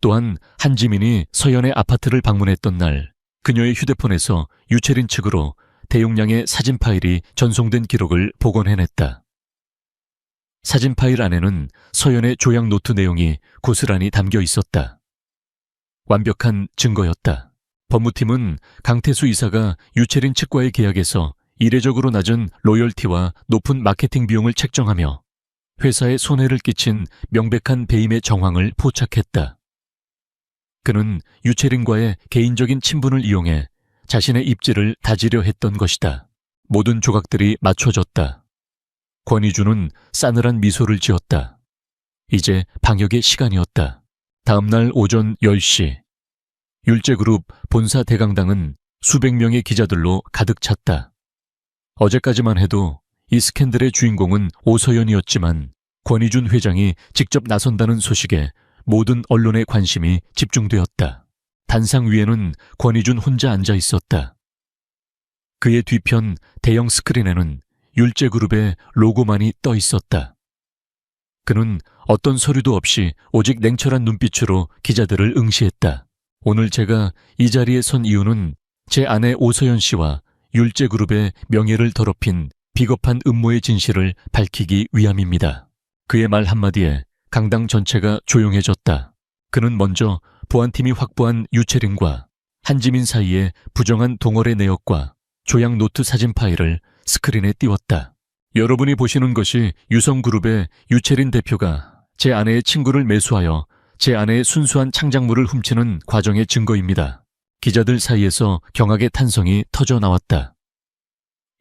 또한 한지민이 서연의 아파트를 방문했던 날 그녀의 휴대폰에서 유채린 측으로 대용량의 사진 파일이 전송된 기록을 복원해냈다. 사진 파일 안에는 서연의 조약 노트 내용이 고스란히 담겨 있었다. 완벽한 증거였다. 법무팀은 강태수 이사가 유채린 측과의 계약에서 이례적으로 낮은 로열티와 높은 마케팅 비용을 책정하며 회사에 손해를 끼친 명백한 배임의 정황을 포착했다. 그는 유채린과의 개인적인 친분을 이용해 자신의 입지를 다지려 했던 것이다. 모든 조각들이 맞춰졌다. 권희준은 싸늘한 미소를 지었다. 이제 방역의 시간이었다. 다음날 오전 10시 율제그룹 본사 대강당은 수백 명의 기자들로 가득 찼다. 어제까지만 해도 이 스캔들의 주인공은 오서연이었지만 권희준 회장이 직접 나선다는 소식에 모든 언론의 관심이 집중되었다. 단상 위에는 권희준 혼자 앉아 있었다. 그의 뒤편 대형 스크린에는 율제그룹의 로고만이 떠 있었다. 그는 어떤 서류도 없이 오직 냉철한 눈빛으로 기자들을 응시했다. 오늘 제가 이 자리에 선 이유는 제 아내 오서연 씨와 율제그룹의 명예를 더럽힌 비겁한 음모의 진실을 밝히기 위함입니다. 그의 말 한마디에 강당 전체가 조용해졌다. 그는 먼저 보안팀이 확보한 유채린과 한지민 사이의 부정한 동어의 내역과 조약 노트 사진 파일을 스크린에 띄웠다. 여러분이 보시는 것이 유성그룹의 유채린 대표가 제 아내의 친구를 매수하여 제 아내의 순수한 창작물을 훔치는 과정의 증거입니다. 기자들 사이에서 경악의 탄성이 터져 나왔다.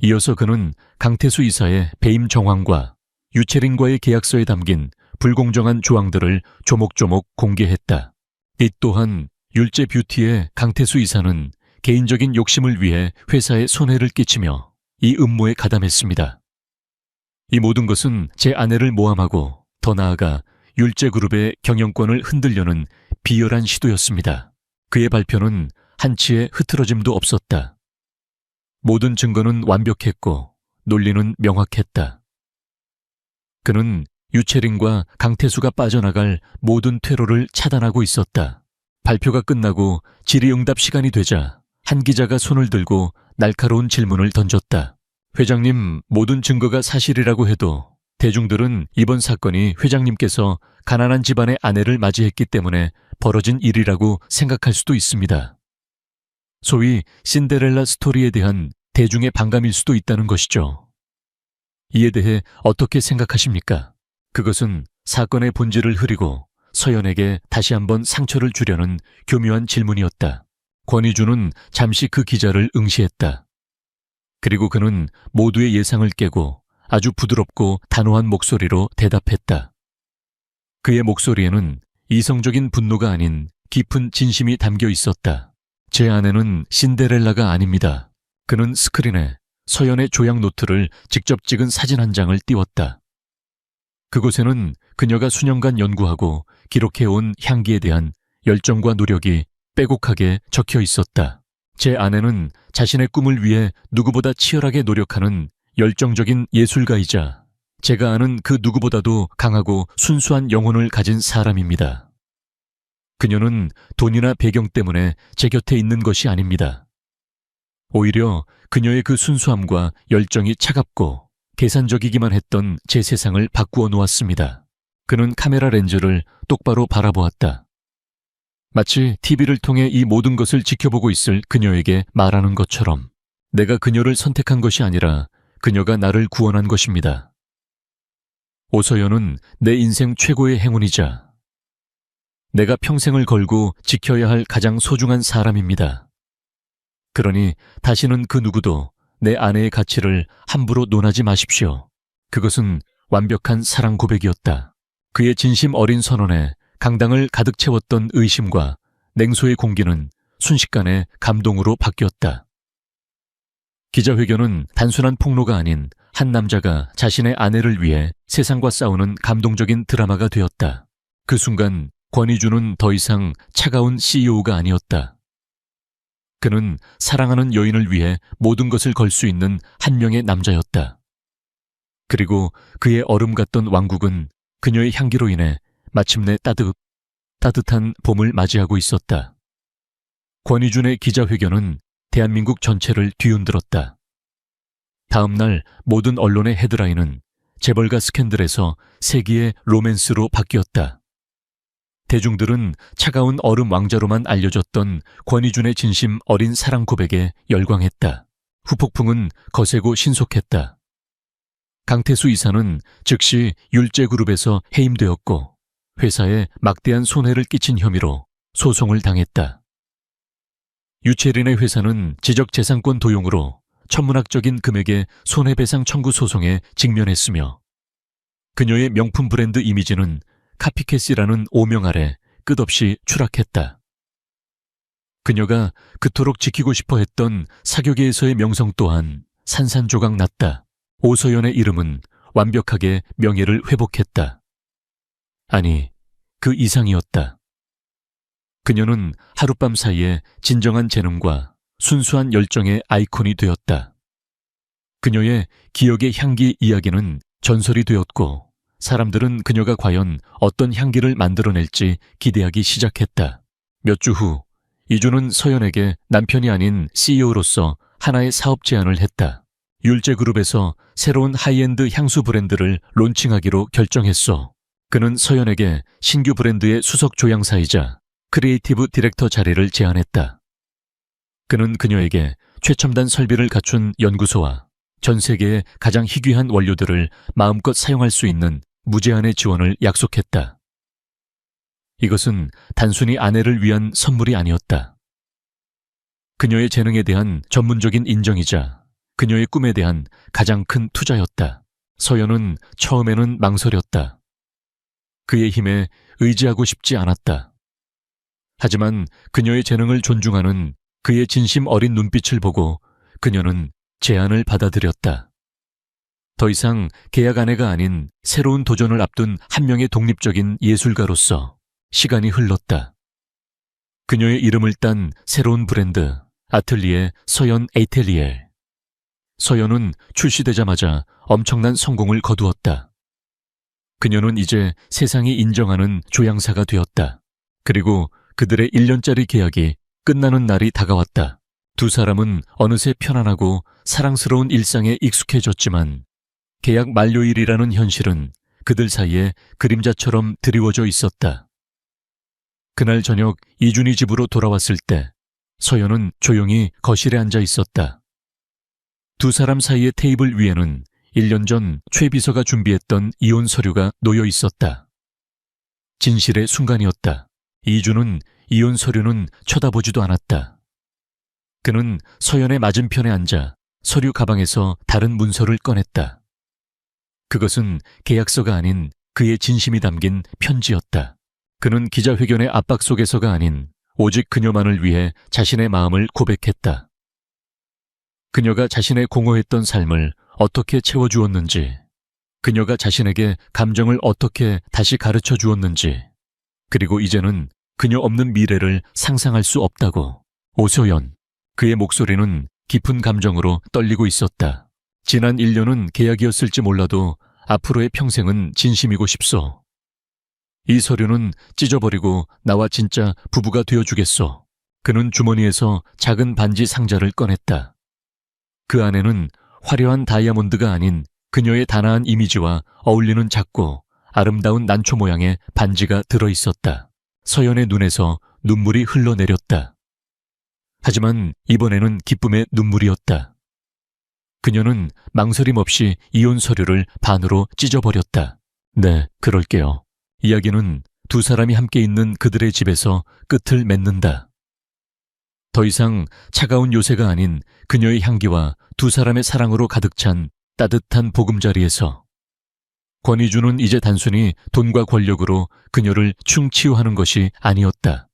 이어서 그는 강태수 이사의 배임 정황과 유채린과의 계약서에 담긴 불공정한 조항들을 조목조목 공개했다. 이 또한 율제 뷰티의 강태수 이사는 개인적인 욕심을 위해 회사에 손해를 끼치며 이 음모에 가담했습니다. 이 모든 것은 제 아내를 모함하고 더 나아가 율제그룹의 경영권을 흔들려는 비열한 시도였습니다. 그의 발표는 한치의 흐트러짐도 없었다. 모든 증거는 완벽했고 논리는 명확했다. 그는 유채린과 강태수가 빠져나갈 모든 퇴로를 차단하고 있었다. 발표가 끝나고 질의응답 시간이 되자 한 기자가 손을 들고 날카로운 질문을 던졌다. 회장님, 모든 증거가 사실이라고 해도 대중들은 이번 사건이 회장님께서 가난한 집안의 아내를 맞이했기 때문에 벌어진 일이라고 생각할 수도 있습니다. 소위 신데렐라 스토리에 대한 대중의 반감일 수도 있다는 것이죠. 이에 대해 어떻게 생각하십니까? 그것은 사건의 본질을 흐리고 서연에게 다시 한번 상처를 주려는 교묘한 질문이었다. 권희주는 잠시 그 기자를 응시했다. 그리고 그는 모두의 예상을 깨고 아주 부드럽고 단호한 목소리로 대답했다. 그의 목소리에는 이성적인 분노가 아닌 깊은 진심이 담겨 있었다. 제 아내는 신데렐라가 아닙니다. 그는 스크린에 서연의 조약 노트를 직접 찍은 사진 한 장을 띄웠다. 그곳에는 그녀가 수년간 연구하고 기록해온 향기에 대한 열정과 노력이 빼곡하게 적혀 있었다. 제 아내는 자신의 꿈을 위해 누구보다 치열하게 노력하는 열정적인 예술가이자 제가 아는 그 누구보다도 강하고 순수한 영혼을 가진 사람입니다. 그녀는 돈이나 배경 때문에 제 곁에 있는 것이 아닙니다. 오히려 그녀의 그 순수함과 열정이 차갑고 계산적이기만 했던 제 세상을 바꾸어 놓았습니다. 그는 카메라 렌즈를 똑바로 바라보았다. 마치 TV를 통해 이 모든 것을 지켜보고 있을 그녀에게 말하는 것처럼 내가 그녀를 선택한 것이 아니라 그녀가 나를 구원한 것입니다. 오서연은 내 인생 최고의 행운이자 내가 평생을 걸고 지켜야 할 가장 소중한 사람입니다. 그러니 다시는 그 누구도 내 아내의 가치를 함부로 논하지 마십시오. 그것은 완벽한 사랑 고백이었다. 그의 진심 어린 선언에 강당을 가득 채웠던 의심과 냉소의 공기는 순식간에 감동으로 바뀌었다. 기자회견은 단순한 폭로가 아닌 한 남자가 자신의 아내를 위해 세상과 싸우는 감동적인 드라마가 되었다. 그 순간 권희주는 더 이상 차가운 CEO가 아니었다. 그는 사랑하는 여인을 위해 모든 것을 걸 수 있는 한 명의 남자였다. 그리고 그의 얼음 같던 왕국은 그녀의 향기로 인해 마침내 따뜻한 봄을 맞이하고 있었다. 권희준의 기자회견은 대한민국 전체를 뒤흔들었다. 다음 날 모든 언론의 헤드라인은 재벌가 스캔들에서 세기의 로맨스로 바뀌었다. 대중들은 차가운 얼음 왕자로만 알려졌던 권희준의 진심 어린 사랑 고백에 열광했다. 후폭풍은 거세고 신속했다. 강태수 이사는 즉시 율제그룹에서 해임되었고 회사에 막대한 손해를 끼친 혐의로 소송을 당했다. 유채린의 회사는 지적재산권 도용으로 천문학적인 금액의 손해배상 청구 소송에 직면했으며 그녀의 명품 브랜드 이미지는 카피캣이라는 오명 아래 끝없이 추락했다. 그녀가 그토록 지키고 싶어 했던 사교계에서의 명성 또한 산산조각 났다. 오서연의 이름은 완벽하게 명예를 회복했다. 아니, 그 이상이었다. 그녀는 하룻밤 사이에 진정한 재능과 순수한 열정의 아이콘이 되었다. 그녀의 기억의 향기 이야기는 전설이 되었고 사람들은 그녀가 과연 어떤 향기를 만들어낼지 기대하기 시작했다. 몇 주 후 이주는 서연에게 남편이 아닌 CEO로서 하나의 사업 제안을 했다. 율제그룹에서 새로운 하이엔드 향수 브랜드를 론칭하기로 결정했어. 그는 서연에게 신규 브랜드의 수석 조향사이자 크리에이티브 디렉터 자리를 제안했다. 그는 그녀에게 최첨단 설비를 갖춘 연구소와 전 세계의 가장 희귀한 원료들을 마음껏 사용할 수 있는 무제한의 지원을 약속했다. 이것은 단순히 아내를 위한 선물이 아니었다. 그녀의 재능에 대한 전문적인 인정이자 그녀의 꿈에 대한 가장 큰 투자였다. 서연은 처음에는 망설였다. 그의 힘에 의지하고 싶지 않았다. 하지만 그녀의 재능을 존중하는 그의 진심 어린 눈빛을 보고 그녀는 제안을 받아들였다. 더 이상 계약 아내가 아닌 새로운 도전을 앞둔 한 명의 독립적인 예술가로서 시간이 흘렀다. 그녀의 이름을 딴 새로운 브랜드, 아틀리에 서연 에이텔리에. 서연은 출시되자마자 엄청난 성공을 거두었다. 그녀는 이제 세상이 인정하는 조향사가 되었다. 그리고 그들의 1년짜리 계약이 끝나는 날이 다가왔다. 두 사람은 어느새 편안하고 사랑스러운 일상에 익숙해졌지만 계약 만료일이라는 현실은 그들 사이에 그림자처럼 드리워져 있었다. 그날 저녁 이준희 집으로 돌아왔을 때 서연은 조용히 거실에 앉아 있었다. 두 사람 사이의 테이블 위에는 1년 전 최 비서가 준비했던 이혼 서류가 놓여 있었다. 진실의 순간이었다. 이준은 이혼 서류는 쳐다보지도 않았다. 그는 서연의 맞은편에 앉아 서류 가방에서 다른 문서를 꺼냈다. 그것은 계약서가 아닌 그의 진심이 담긴 편지였다. 그는 기자회견의 압박 속에서가 아닌 오직 그녀만을 위해 자신의 마음을 고백했다. 그녀가 자신의 공허했던 삶을 어떻게 채워주었는지, 그녀가 자신에게 감정을 어떻게 다시 가르쳐 주었는지, 그리고 이제는 그녀 없는 미래를 상상할 수 없다고. 오소연, 그의 목소리는 깊은 감정으로 떨리고 있었다. 지난 1년은 계약이었을지 몰라도 앞으로의 평생은 진심이고 싶소. 이 서류는 찢어버리고 나와 진짜 부부가 되어주겠소. 그는 주머니에서 작은 반지 상자를 꺼냈다. 그 안에는 화려한 다이아몬드가 아닌 그녀의 단아한 이미지와 어울리는 작고 아름다운 난초 모양의 반지가 들어있었다. 서연의 눈에서 눈물이 흘러내렸다. 하지만 이번에는 기쁨의 눈물이었다. 그녀는 망설임 없이 이혼 서류를 반으로 찢어버렸다. 네, 그럴게요. 이야기는 두 사람이 함께 있는 그들의 집에서 끝을 맺는다. 더 이상 차가운 요새가 아닌 그녀의 향기와 두 사람의 사랑으로 가득 찬 따뜻한 보금자리에서 권희주는 이제 단순히 돈과 권력으로 그녀를 충치유하는 것이 아니었다.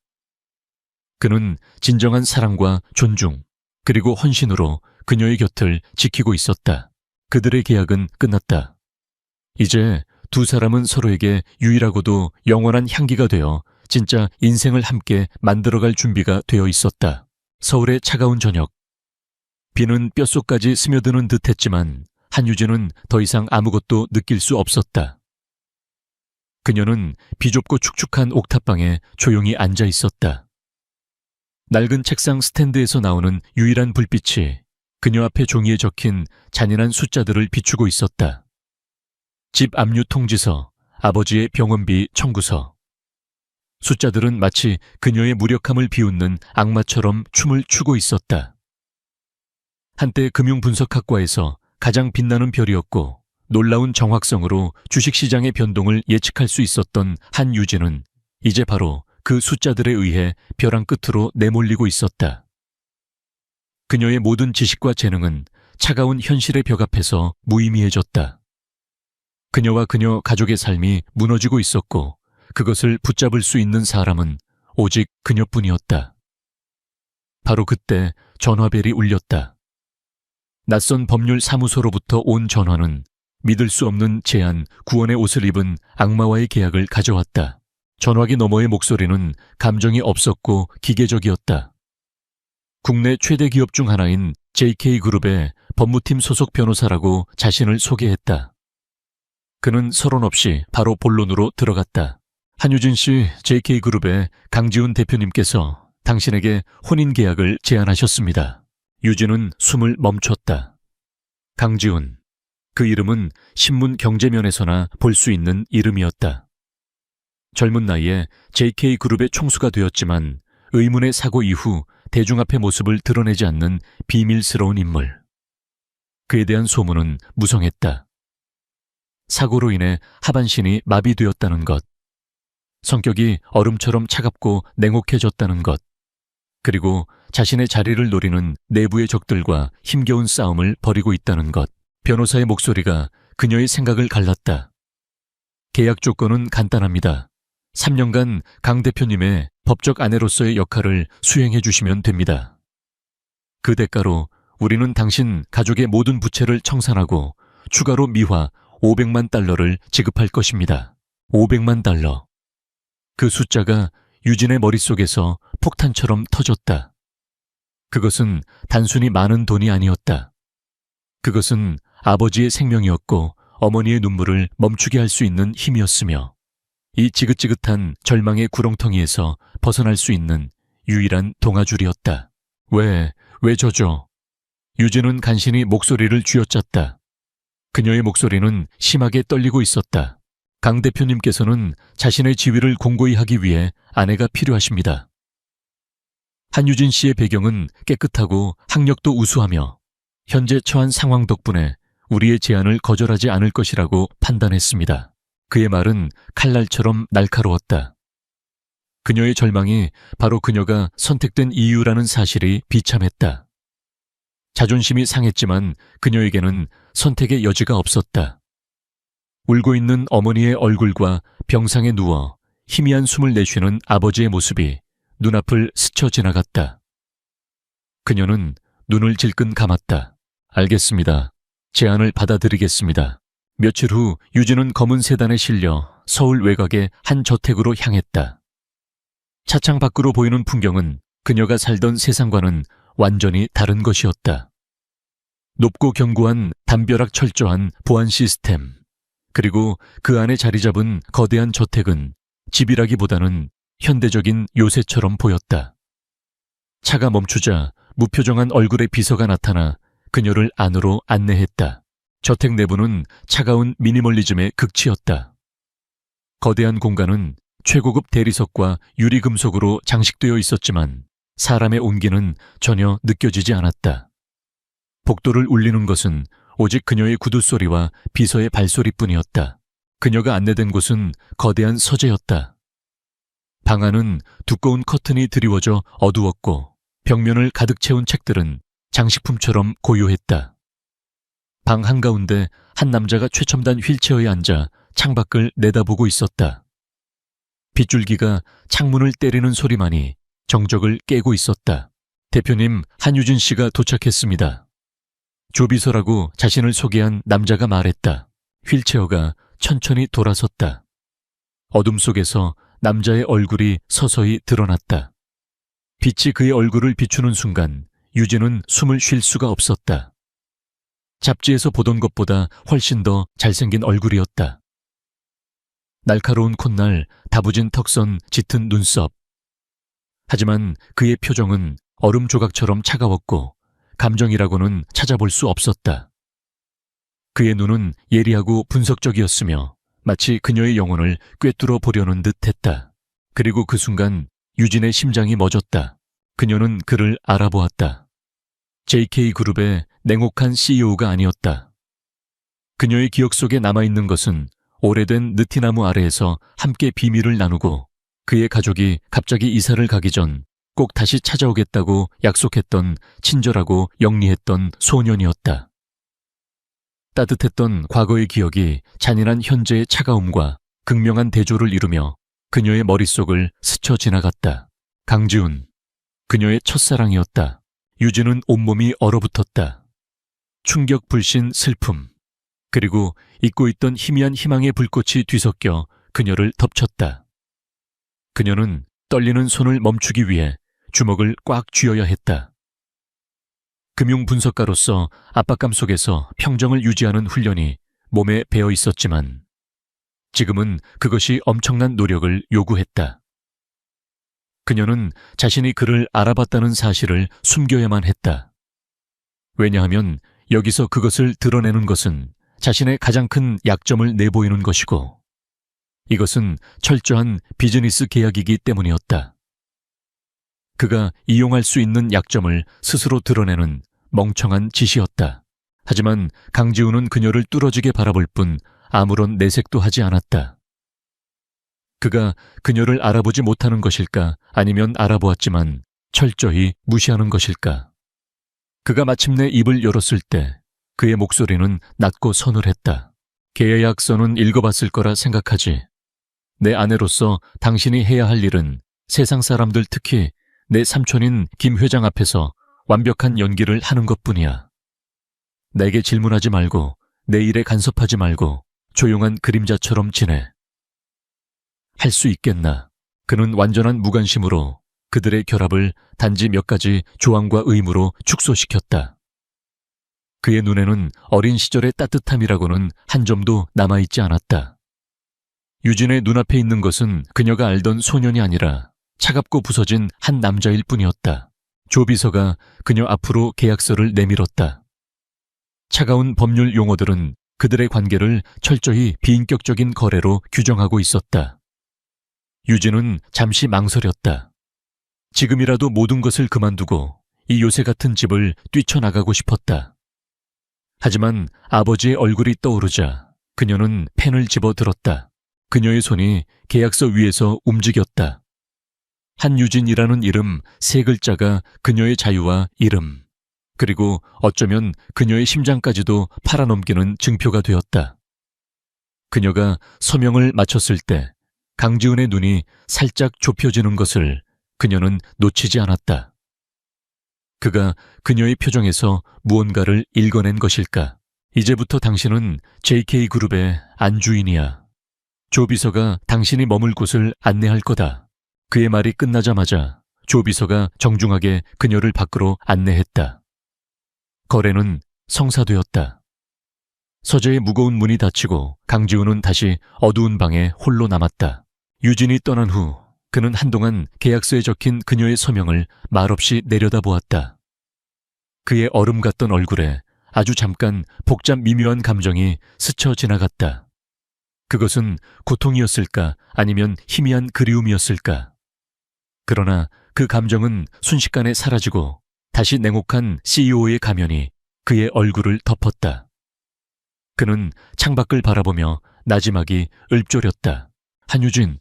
그는 진정한 사랑과 존중, 그리고 헌신으로 그녀의 곁을 지키고 있었다. 그들의 계약은 끝났다. 이제 두 사람은 서로에게 유일하고도 영원한 향기가 되어 진짜 인생을 함께 만들어갈 준비가 되어 있었다. 서울의 차가운 저녁. 비는 뼛속까지 스며드는 듯했지만 한유진은 더 이상 아무것도 느낄 수 없었다. 그녀는 비좁고 축축한 옥탑방에 조용히 앉아 있었다. 낡은 책상 스탠드에서 나오는 유일한 불빛이 그녀 앞에 종이에 적힌 잔인한 숫자들을 비추고 있었다. 집 압류 통지서, 아버지의 병원비 청구서. 숫자들은 마치 그녀의 무력함을 비웃는 악마처럼 춤을 추고 있었다. 한때 금융분석학과에서 가장 빛나는 별이었고 놀라운 정확성으로 주식시장의 변동을 예측할 수 있었던 한유진은 이제 바로 그 숫자들에 의해 벼랑 끝으로 내몰리고 있었다. 그녀의 모든 지식과 재능은 차가운 현실의 벽 앞에서 무의미해졌다. 그녀와 그녀 가족의 삶이 무너지고 있었고 그것을 붙잡을 수 있는 사람은 오직 그녀뿐이었다. 바로 그때 전화벨이 울렸다. 낯선 법률 사무소로부터 온 전화는 믿을 수 없는 제안, 구원의 옷을 입은 악마와의 계약을 가져왔다. 전화기 너머의 목소리는 감정이 없었고 기계적이었다. 국내 최대 기업 중 하나인 JK그룹의 법무팀 소속 변호사라고 자신을 소개했다. 그는 서론 없이 바로 본론으로 들어갔다. 한유진 씨, JK그룹의 강지훈 대표님께서 당신에게 혼인계약을 제안하셨습니다. 유진은 숨을 멈췄다. 강지훈. 그 이름은 신문 경제면에서나 볼 수 있는 이름이었다. 젊은 나이에 JK그룹의 총수가 되었지만 의문의 사고 이후 대중 앞의 모습을 드러내지 않는 비밀스러운 인물. 그에 대한 소문은 무성했다. 사고로 인해 하반신이 마비되었다는 것. 성격이 얼음처럼 차갑고 냉혹해졌다는 것. 그리고 자신의 자리를 노리는 내부의 적들과 힘겨운 싸움을 벌이고 있다는 것. 변호사의 목소리가 그녀의 생각을 갈랐다. 계약 조건은 간단합니다. 3년간 강 대표님의 법적 아내로서의 역할을 수행해 주시면 됩니다. 그 대가로 우리는 당신 가족의 모든 부채를 청산하고 추가로 미화 500만 달러를 지급할 것입니다. 500만 달러. 그 숫자가 유진의 머릿속에서 폭탄처럼 터졌다. 그것은 단순히 많은 돈이 아니었다. 그것은 아버지의 생명이었고 어머니의 눈물을 멈추게 할 수 있는 힘이었으며 이 지긋지긋한 절망의 구렁텅이에서 벗어날 수 있는 유일한 동아줄이었다. 왜 저죠? 유진은 간신히 목소리를 쥐어짰다. 그녀의 목소리는 심하게 떨리고 있었다. 강 대표님께서는 자신의 지위를 공고히 하기 위해 아내가 필요하십니다. 한유진 씨의 배경은 깨끗하고 학력도 우수하며 현재 처한 상황 덕분에 우리의 제안을 거절하지 않을 것이라고 판단했습니다. 그의 말은 칼날처럼 날카로웠다. 그녀의 절망이 바로 그녀가 선택된 이유라는 사실이 비참했다. 자존심이 상했지만 그녀에게는 선택의 여지가 없었다. 울고 있는 어머니의 얼굴과 병상에 누워 희미한 숨을 내쉬는 아버지의 모습이 눈앞을 스쳐 지나갔다. 그녀는 눈을 질끈 감았다. 알겠습니다. 제안을 받아들이겠습니다. 며칠 후 유진은 검은 세단에 실려 서울 외곽의 한 저택으로 향했다. 차창 밖으로 보이는 풍경은 그녀가 살던 세상과는 완전히 다른 것이었다. 높고 견고한 담벼락 철저한 보안 시스템, 그리고 그 안에 자리 잡은 거대한 저택은 집이라기보다는 현대적인 요새처럼 보였다. 차가 멈추자 무표정한 얼굴의 비서가 나타나 그녀를 안으로 안내했다. 저택 내부는 차가운 미니멀리즘의 극치였다. 거대한 공간은 최고급 대리석과 유리금속으로 장식되어 있었지만 사람의 온기는 전혀 느껴지지 않았다. 복도를 울리는 것은 오직 그녀의 구두 소리와 비서의 발소리뿐이었다. 그녀가 안내된 곳은 거대한 서재였다. 방 안은 두꺼운 커튼이 드리워져 어두웠고 벽면을 가득 채운 책들은 장식품처럼 고요했다. 방 한가운데 한 남자가 최첨단 휠체어에 앉아 창밖을 내다보고 있었다. 빗줄기가 창문을 때리는 소리만이 정적을 깨고 있었다. 대표님 한유진 씨가 도착했습니다. 조비서라고 자신을 소개한 남자가 말했다. 휠체어가 천천히 돌아섰다. 어둠 속에서 남자의 얼굴이 서서히 드러났다. 빛이 그의 얼굴을 비추는 순간 유진은 숨을 쉴 수가 없었다. 잡지에서 보던 것보다 훨씬 더 잘생긴 얼굴이었다. 날카로운 콧날, 다부진 턱선, 짙은 눈썹. 하지만 그의 표정은 얼음 조각처럼 차가웠고 감정이라고는 찾아볼 수 없었다. 그의 눈은 예리하고 분석적이었으며 마치 그녀의 영혼을 꿰뚫어 보려는 듯 했다. 그리고 그 순간 유진의 심장이 멎었다. 그녀는 그를 알아보았다. JK그룹의 냉혹한 CEO가 아니었다. 그녀의 기억 속에 남아있는 것은 오래된 느티나무 아래에서 함께 비밀을 나누고 그의 가족이 갑자기 이사를 가기 전 꼭 다시 찾아오겠다고 약속했던 친절하고 영리했던 소년이었다. 따뜻했던 과거의 기억이 잔인한 현재의 차가움과 극명한 대조를 이루며 그녀의 머릿속을 스쳐 지나갔다. 강지훈, 그녀의 첫사랑이었다. 유진은 온몸이 얼어붙었다. 충격, 불신, 슬픔, 그리고 잊고 있던 희미한 희망의 불꽃이 뒤섞여 그녀를 덮쳤다. 그녀는 떨리는 손을 멈추기 위해 주먹을 꽉 쥐어야 했다. 금융분석가로서 압박감 속에서 평정을 유지하는 훈련이 몸에 배어 있었지만 지금은 그것이 엄청난 노력을 요구했다. 그녀는 자신이 그를 알아봤다는 사실을 숨겨야만 했다. 왜냐하면 여기서 그것을 드러내는 것은 자신의 가장 큰 약점을 내보이는 것이고 이것은 철저한 비즈니스 계약이기 때문이었다. 그가 이용할 수 있는 약점을 스스로 드러내는 멍청한 짓이었다. 하지만 강지훈은 그녀를 뚫어지게 바라볼 뿐 아무런 내색도 하지 않았다. 그가 그녀를 알아보지 못하는 것일까 아니면 알아보았지만 철저히 무시하는 것일까? 그가 마침내 입을 열었을 때 그의 목소리는 낮고 서늘했다. 계약서는 읽어봤을 거라 생각하지. 내 아내로서 당신이 해야 할 일은 세상 사람들, 특히 내 삼촌인 김 회장 앞에서 완벽한 연기를 하는 것뿐이야. 내게 질문하지 말고 내 일에 간섭하지 말고 조용한 그림자처럼 지내. 할 수 있겠나? 그는 완전한 무관심으로 그들의 결합을 단지 몇 가지 조항과 의무로 축소시켰다. 그의 눈에는 어린 시절의 따뜻함이라고는 한 점도 남아있지 않았다. 유진의 눈앞에 있는 것은 그녀가 알던 소년이 아니라 차갑고 부서진 한 남자일 뿐이었다. 조 비서가 그녀 앞으로 계약서를 내밀었다. 차가운 법률 용어들은 그들의 관계를 철저히 비인격적인 거래로 규정하고 있었다. 유진은 잠시 망설였다. 지금이라도 모든 것을 그만두고 이 요새 같은 집을 뛰쳐나가고 싶었다. 하지만 아버지의 얼굴이 떠오르자 그녀는 펜을 집어들었다. 그녀의 손이 계약서 위에서 움직였다. 한유진이라는 이름 3글자가 그녀의 자유와 이름, 그리고 어쩌면 그녀의 심장까지도 팔아넘기는 증표가 되었다. 그녀가 서명을 마쳤을 때 강지은의 눈이 살짝 좁혀지는 것을 그녀는 놓치지 않았다. 그가 그녀의 표정에서 무언가를 읽어낸 것일까? 이제부터 당신은 JK그룹의 안주인이야. 조 비서가 당신이 머물 곳을 안내할 거다. 그의 말이 끝나자마자 조 비서가 정중하게 그녀를 밖으로 안내했다. 거래는 성사되었다. 서재의 무거운 문이 닫히고 강지훈은 다시 어두운 방에 홀로 남았다. 유진이 떠난 후 그는 한동안 계약서에 적힌 그녀의 서명을 말없이 내려다보았다. 그의 얼음 같던 얼굴에 아주 잠깐 복잡 미묘한 감정이 스쳐 지나갔다. 그것은 고통이었을까 아니면 희미한 그리움이었을까? 그러나 그 감정은 순식간에 사라지고 다시 냉혹한 CEO의 가면이 그의 얼굴을 덮었다. 그는 창밖을 바라보며 나지막이 읊조렸다. 한유진,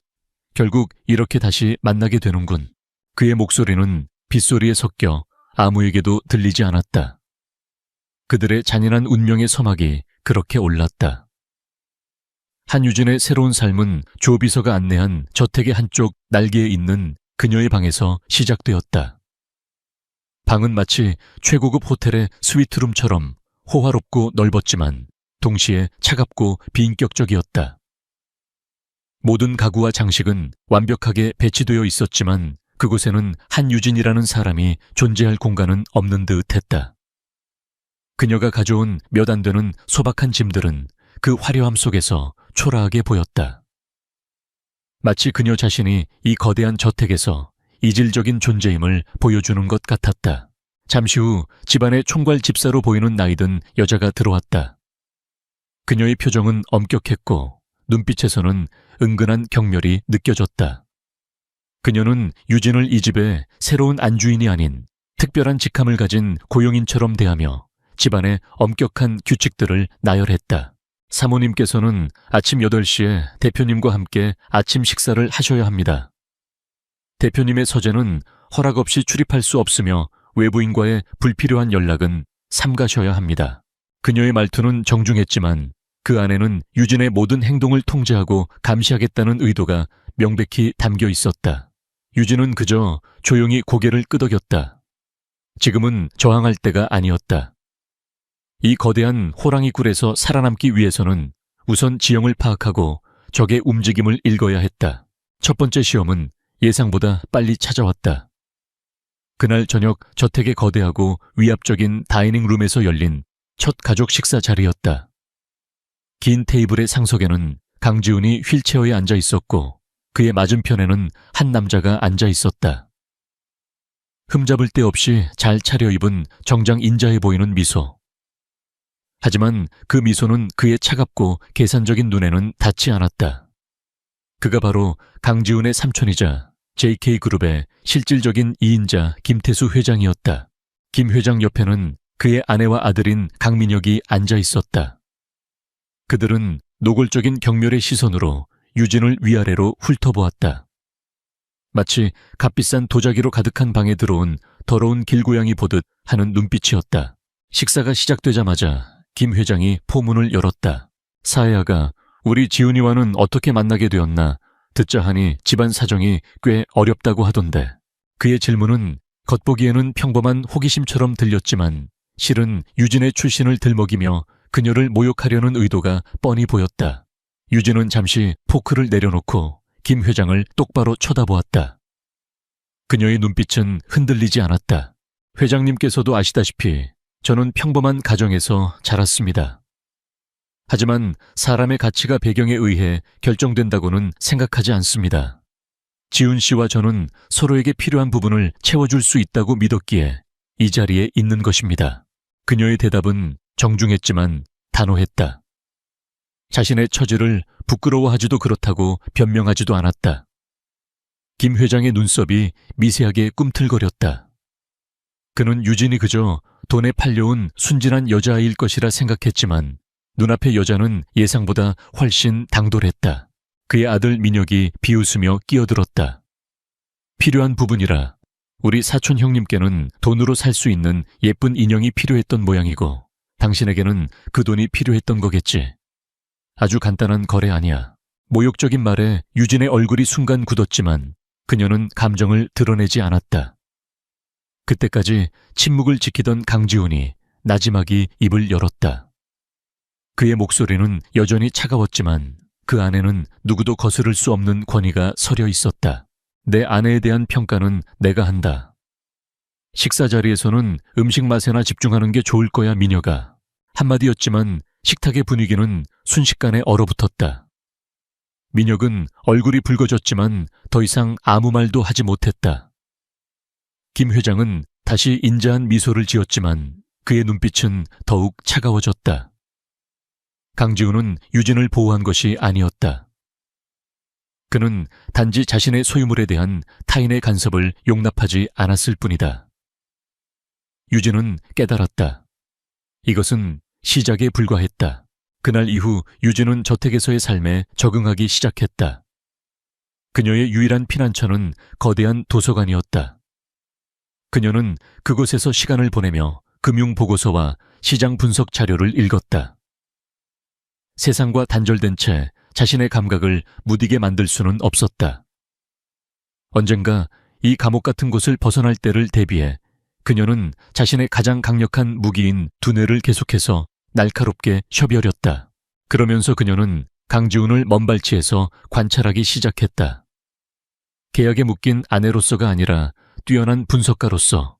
결국 이렇게 다시 만나게 되는군. 그의 목소리는 빗소리에 섞여 아무에게도 들리지 않았다. 그들의 잔인한 운명의 서막이 그렇게 올랐다. 한유진의 새로운 삶은 조 비서가 안내한 저택의 한쪽 날개에 있는 그녀의 방에서 시작되었다. 방은 마치 최고급 호텔의 스위트룸처럼 호화롭고 넓었지만 동시에 차갑고 비인격적이었다. 모든 가구와 장식은 완벽하게 배치되어 있었지만 그곳에는 한유진이라는 사람이 존재할 공간은 없는 듯 했다. 그녀가 가져온 몇 안 되는 소박한 짐들은 그 화려함 속에서 초라하게 보였다. 마치 그녀 자신이 이 거대한 저택에서 이질적인 존재임을 보여주는 것 같았다. 잠시 후 집안의 총괄 집사로 보이는 나이든 여자가 들어왔다. 그녀의 표정은 엄격했고 눈빛에서는 은근한 경멸이 느껴졌다. 그녀는 유진을 이 집의 새로운 안주인이 아닌 특별한 직함을 가진 고용인처럼 대하며 집안의 엄격한 규칙들을 나열했다. 사모님께서는 아침 8시에 대표님과 함께 아침 식사를 하셔야 합니다. 대표님의 서재는 허락 없이 출입할 수 없으며 외부인과의 불필요한 연락은 삼가셔야 합니다. 그녀의 말투는 정중했지만 그 안에는 유진의 모든 행동을 통제하고 감시하겠다는 의도가 명백히 담겨 있었다. 유진은 그저 조용히 고개를 끄덕였다. 지금은 저항할 때가 아니었다. 이 거대한 호랑이 굴에서 살아남기 위해서는 우선 지형을 파악하고 적의 움직임을 읽어야 했다. 첫 번째 시험은 예상보다 빨리 찾아왔다. 그날 저녁 저택의 거대하고 위압적인 다이닝룸에서 열린 첫 가족 식사 자리였다. 긴 테이블의 상석에는 강지훈이 휠체어에 앉아 있었고 그의 맞은편에는 한 남자가 앉아 있었다. 흠잡을 데 없이 잘 차려입은 정장 인자해 보이는 미소. 하지만 그 미소는 그의 차갑고 계산적인 눈에는 닿지 않았다. 그가 바로 강지훈의 삼촌이자 JK그룹의 실질적인 2인자 김태수 회장이었다. 김 회장 옆에는 그의 아내와 아들인 강민혁이 앉아 있었다. 그들은 노골적인 경멸의 시선으로 유진을 위아래로 훑어보았다. 마치 값비싼 도자기로 가득한 방에 들어온 더러운 길고양이 보듯 하는 눈빛이었다. 식사가 시작되자마자 김 회장이 포문을 열었다. 사혜아가 우리 지훈이와는 어떻게 만나게 되었나 듣자 하니 집안 사정이 꽤 어렵다고 하던데. 그의 질문은 겉보기에는 평범한 호기심처럼 들렸지만 실은 유진의 출신을 들먹이며 그녀를 모욕하려는 의도가 뻔히 보였다. 유진은 잠시 포크를 내려놓고 김 회장을 똑바로 쳐다보았다. 그녀의 눈빛은 흔들리지 않았다. 회장님께서도 아시다시피 저는 평범한 가정에서 자랐습니다. 하지만 사람의 가치가 배경에 의해 결정된다고는 생각하지 않습니다. 지훈 씨와 저는 서로에게 필요한 부분을 채워줄 수 있다고 믿었기에 이 자리에 있는 것입니다. 그녀의 대답은 정중했지만 단호했다. 자신의 처지를 부끄러워하지도 그렇다고 변명하지도 않았다. 김 회장의 눈썹이 미세하게 꿈틀거렸다. 그는 유진이 그저 돈에 팔려온 순진한 여자아이일 것이라 생각했지만 눈앞의 여자는 예상보다 훨씬 당돌했다. 그의 아들 민혁이 비웃으며 끼어들었다. 필요한 부분이라 우리 사촌 형님께는 돈으로 살 수 있는 예쁜 인형이 필요했던 모양이고 당신에게는 그 돈이 필요했던 거겠지. 아주 간단한 거래 아니야. 모욕적인 말에 유진의 얼굴이 순간 굳었지만 그녀는 감정을 드러내지 않았다. 그때까지 침묵을 지키던 강지훈이 나지막이 입을 열었다. 그의 목소리는 여전히 차가웠지만 그 안에는 누구도 거스를 수 없는 권위가 서려 있었다. 내 아내에 대한 평가는 내가 한다. 식사 자리에서는 음식 맛에나 집중하는 게 좋을 거야, 미녀가. 한마디였지만 식탁의 분위기는 순식간에 얼어붙었다. 민혁은 얼굴이 붉어졌지만 더 이상 아무 말도 하지 못했다. 김 회장은 다시 인자한 미소를 지었지만 그의 눈빛은 더욱 차가워졌다. 강지훈은 유진을 보호한 것이 아니었다. 그는 단지 자신의 소유물에 대한 타인의 간섭을 용납하지 않았을 뿐이다. 유진은 깨달았다. 이것은 시작에 불과했다. 그날 이후 유진은 저택에서의 삶에 적응하기 시작했다. 그녀의 유일한 피난처는 거대한 도서관이었다. 그녀는 그곳에서 시간을 보내며 금융보고서와 시장 분석 자료를 읽었다. 세상과 단절된 채 자신의 감각을 무디게 만들 수는 없었다. 언젠가 이 감옥 같은 곳을 벗어날 때를 대비해 그녀는 자신의 가장 강력한 무기인 두뇌를 계속해서 날카롭게 협여렸다. 그러면서 그녀는 강지훈을 먼발치에서 관찰하기 시작했다. 계약에 묶인 아내로서가 아니라 뛰어난 분석가로서.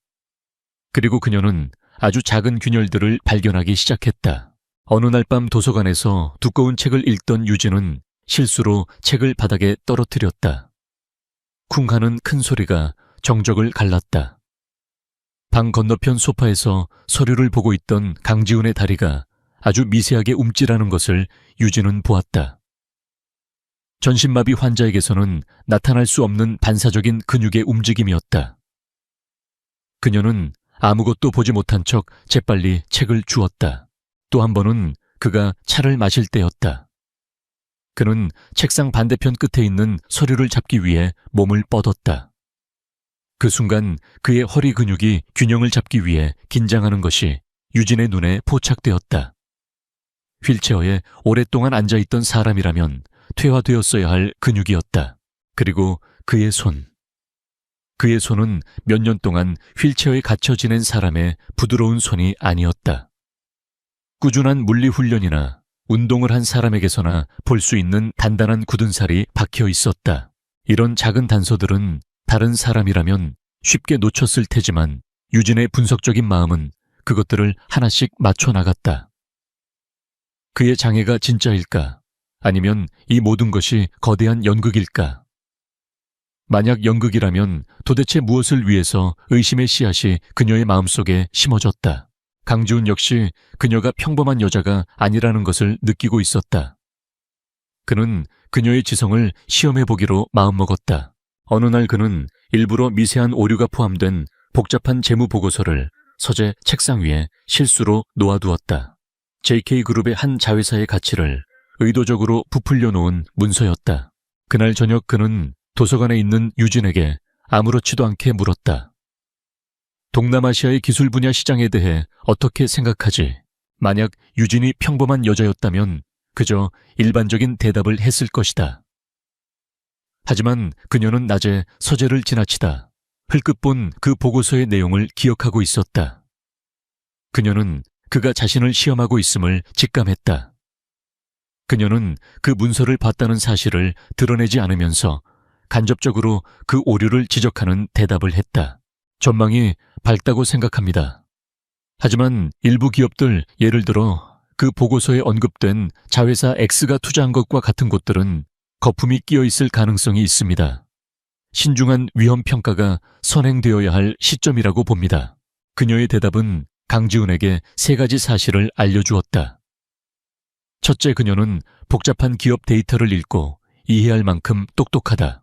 그리고 그녀는 아주 작은 균열들을 발견하기 시작했다. 어느 날 밤 도서관에서 두꺼운 책을 읽던 유진은 실수로 책을 바닥에 떨어뜨렸다. 쿵 하는 큰 소리가 정적을 갈랐다. 방 건너편 소파에서 서류를 보고 있던 강지훈의 다리가 아주 미세하게 움찔하는 것을 유진은 보았다. 전신마비 환자에게서는 나타날 수 없는 반사적인 근육의 움직임이었다. 그녀는 아무것도 보지 못한 척 재빨리 책을 주웠다. 또 한 번은 그가 차를 마실 때였다. 그는 책상 반대편 끝에 있는 서류를 잡기 위해 몸을 뻗었다. 그 순간 그의 허리 근육이 균형을 잡기 위해 긴장하는 것이 유진의 눈에 포착되었다. 휠체어에 오랫동안 앉아있던 사람이라면 퇴화되었어야 할 근육이었다. 그리고 그의 손. 그의 손은 몇 년 동안 휠체어에 갇혀 지낸 사람의 부드러운 손이 아니었다. 꾸준한 물리훈련이나 운동을 한 사람에게서나 볼 수 있는 단단한 굳은 살이 박혀 있었다. 이런 작은 단서들은 다른 사람이라면 쉽게 놓쳤을 테지만 유진의 분석적인 마음은 그것들을 하나씩 맞춰 나갔다. 그의 장애가 진짜일까? 아니면 이 모든 것이 거대한 연극일까? 만약 연극이라면 도대체 무엇을 위해서 의심의 씨앗이 그녀의 마음속에 심어졌다. 강지훈 역시 그녀가 평범한 여자가 아니라는 것을 느끼고 있었다. 그는 그녀의 지성을 시험해보기로 마음먹었다. 어느 날 그는 일부러 미세한 오류가 포함된 복잡한 재무보고서를 서재 책상 위에 실수로 놓아두었다. JK그룹의 한 자회사의 가치를 의도적으로 부풀려 놓은 문서였다. 그날 저녁 그는 도서관에 있는 유진에게 아무렇지도 않게 물었다. 동남아시아의 기술 분야 시장에 대해 어떻게 생각하지? 만약 유진이 평범한 여자였다면 그저 일반적인 대답을 했을 것이다. 하지만 그녀는 낮에 서재를 지나치다 흘끗 본 그 보고서의 내용을 기억하고 있었다. 그녀는 그가 자신을 시험하고 있음을 직감했다. 그녀는 그 문서를 봤다는 사실을 드러내지 않으면서 간접적으로 그 오류를 지적하는 대답을 했다. 전망이 밝다고 생각합니다. 하지만 일부 기업들, 예를 들어 그 보고서에 언급된 자회사 X가 투자한 것과 같은 곳들은 거품이 끼어 있을 가능성이 있습니다. 신중한 위험 평가가 선행되어야 할 시점이라고 봅니다. 그녀의 대답은 강지훈에게 3가지 사실을 알려주었다. 첫째, 그녀는 복잡한 기업 데이터를 읽고 이해할 만큼 똑똑하다.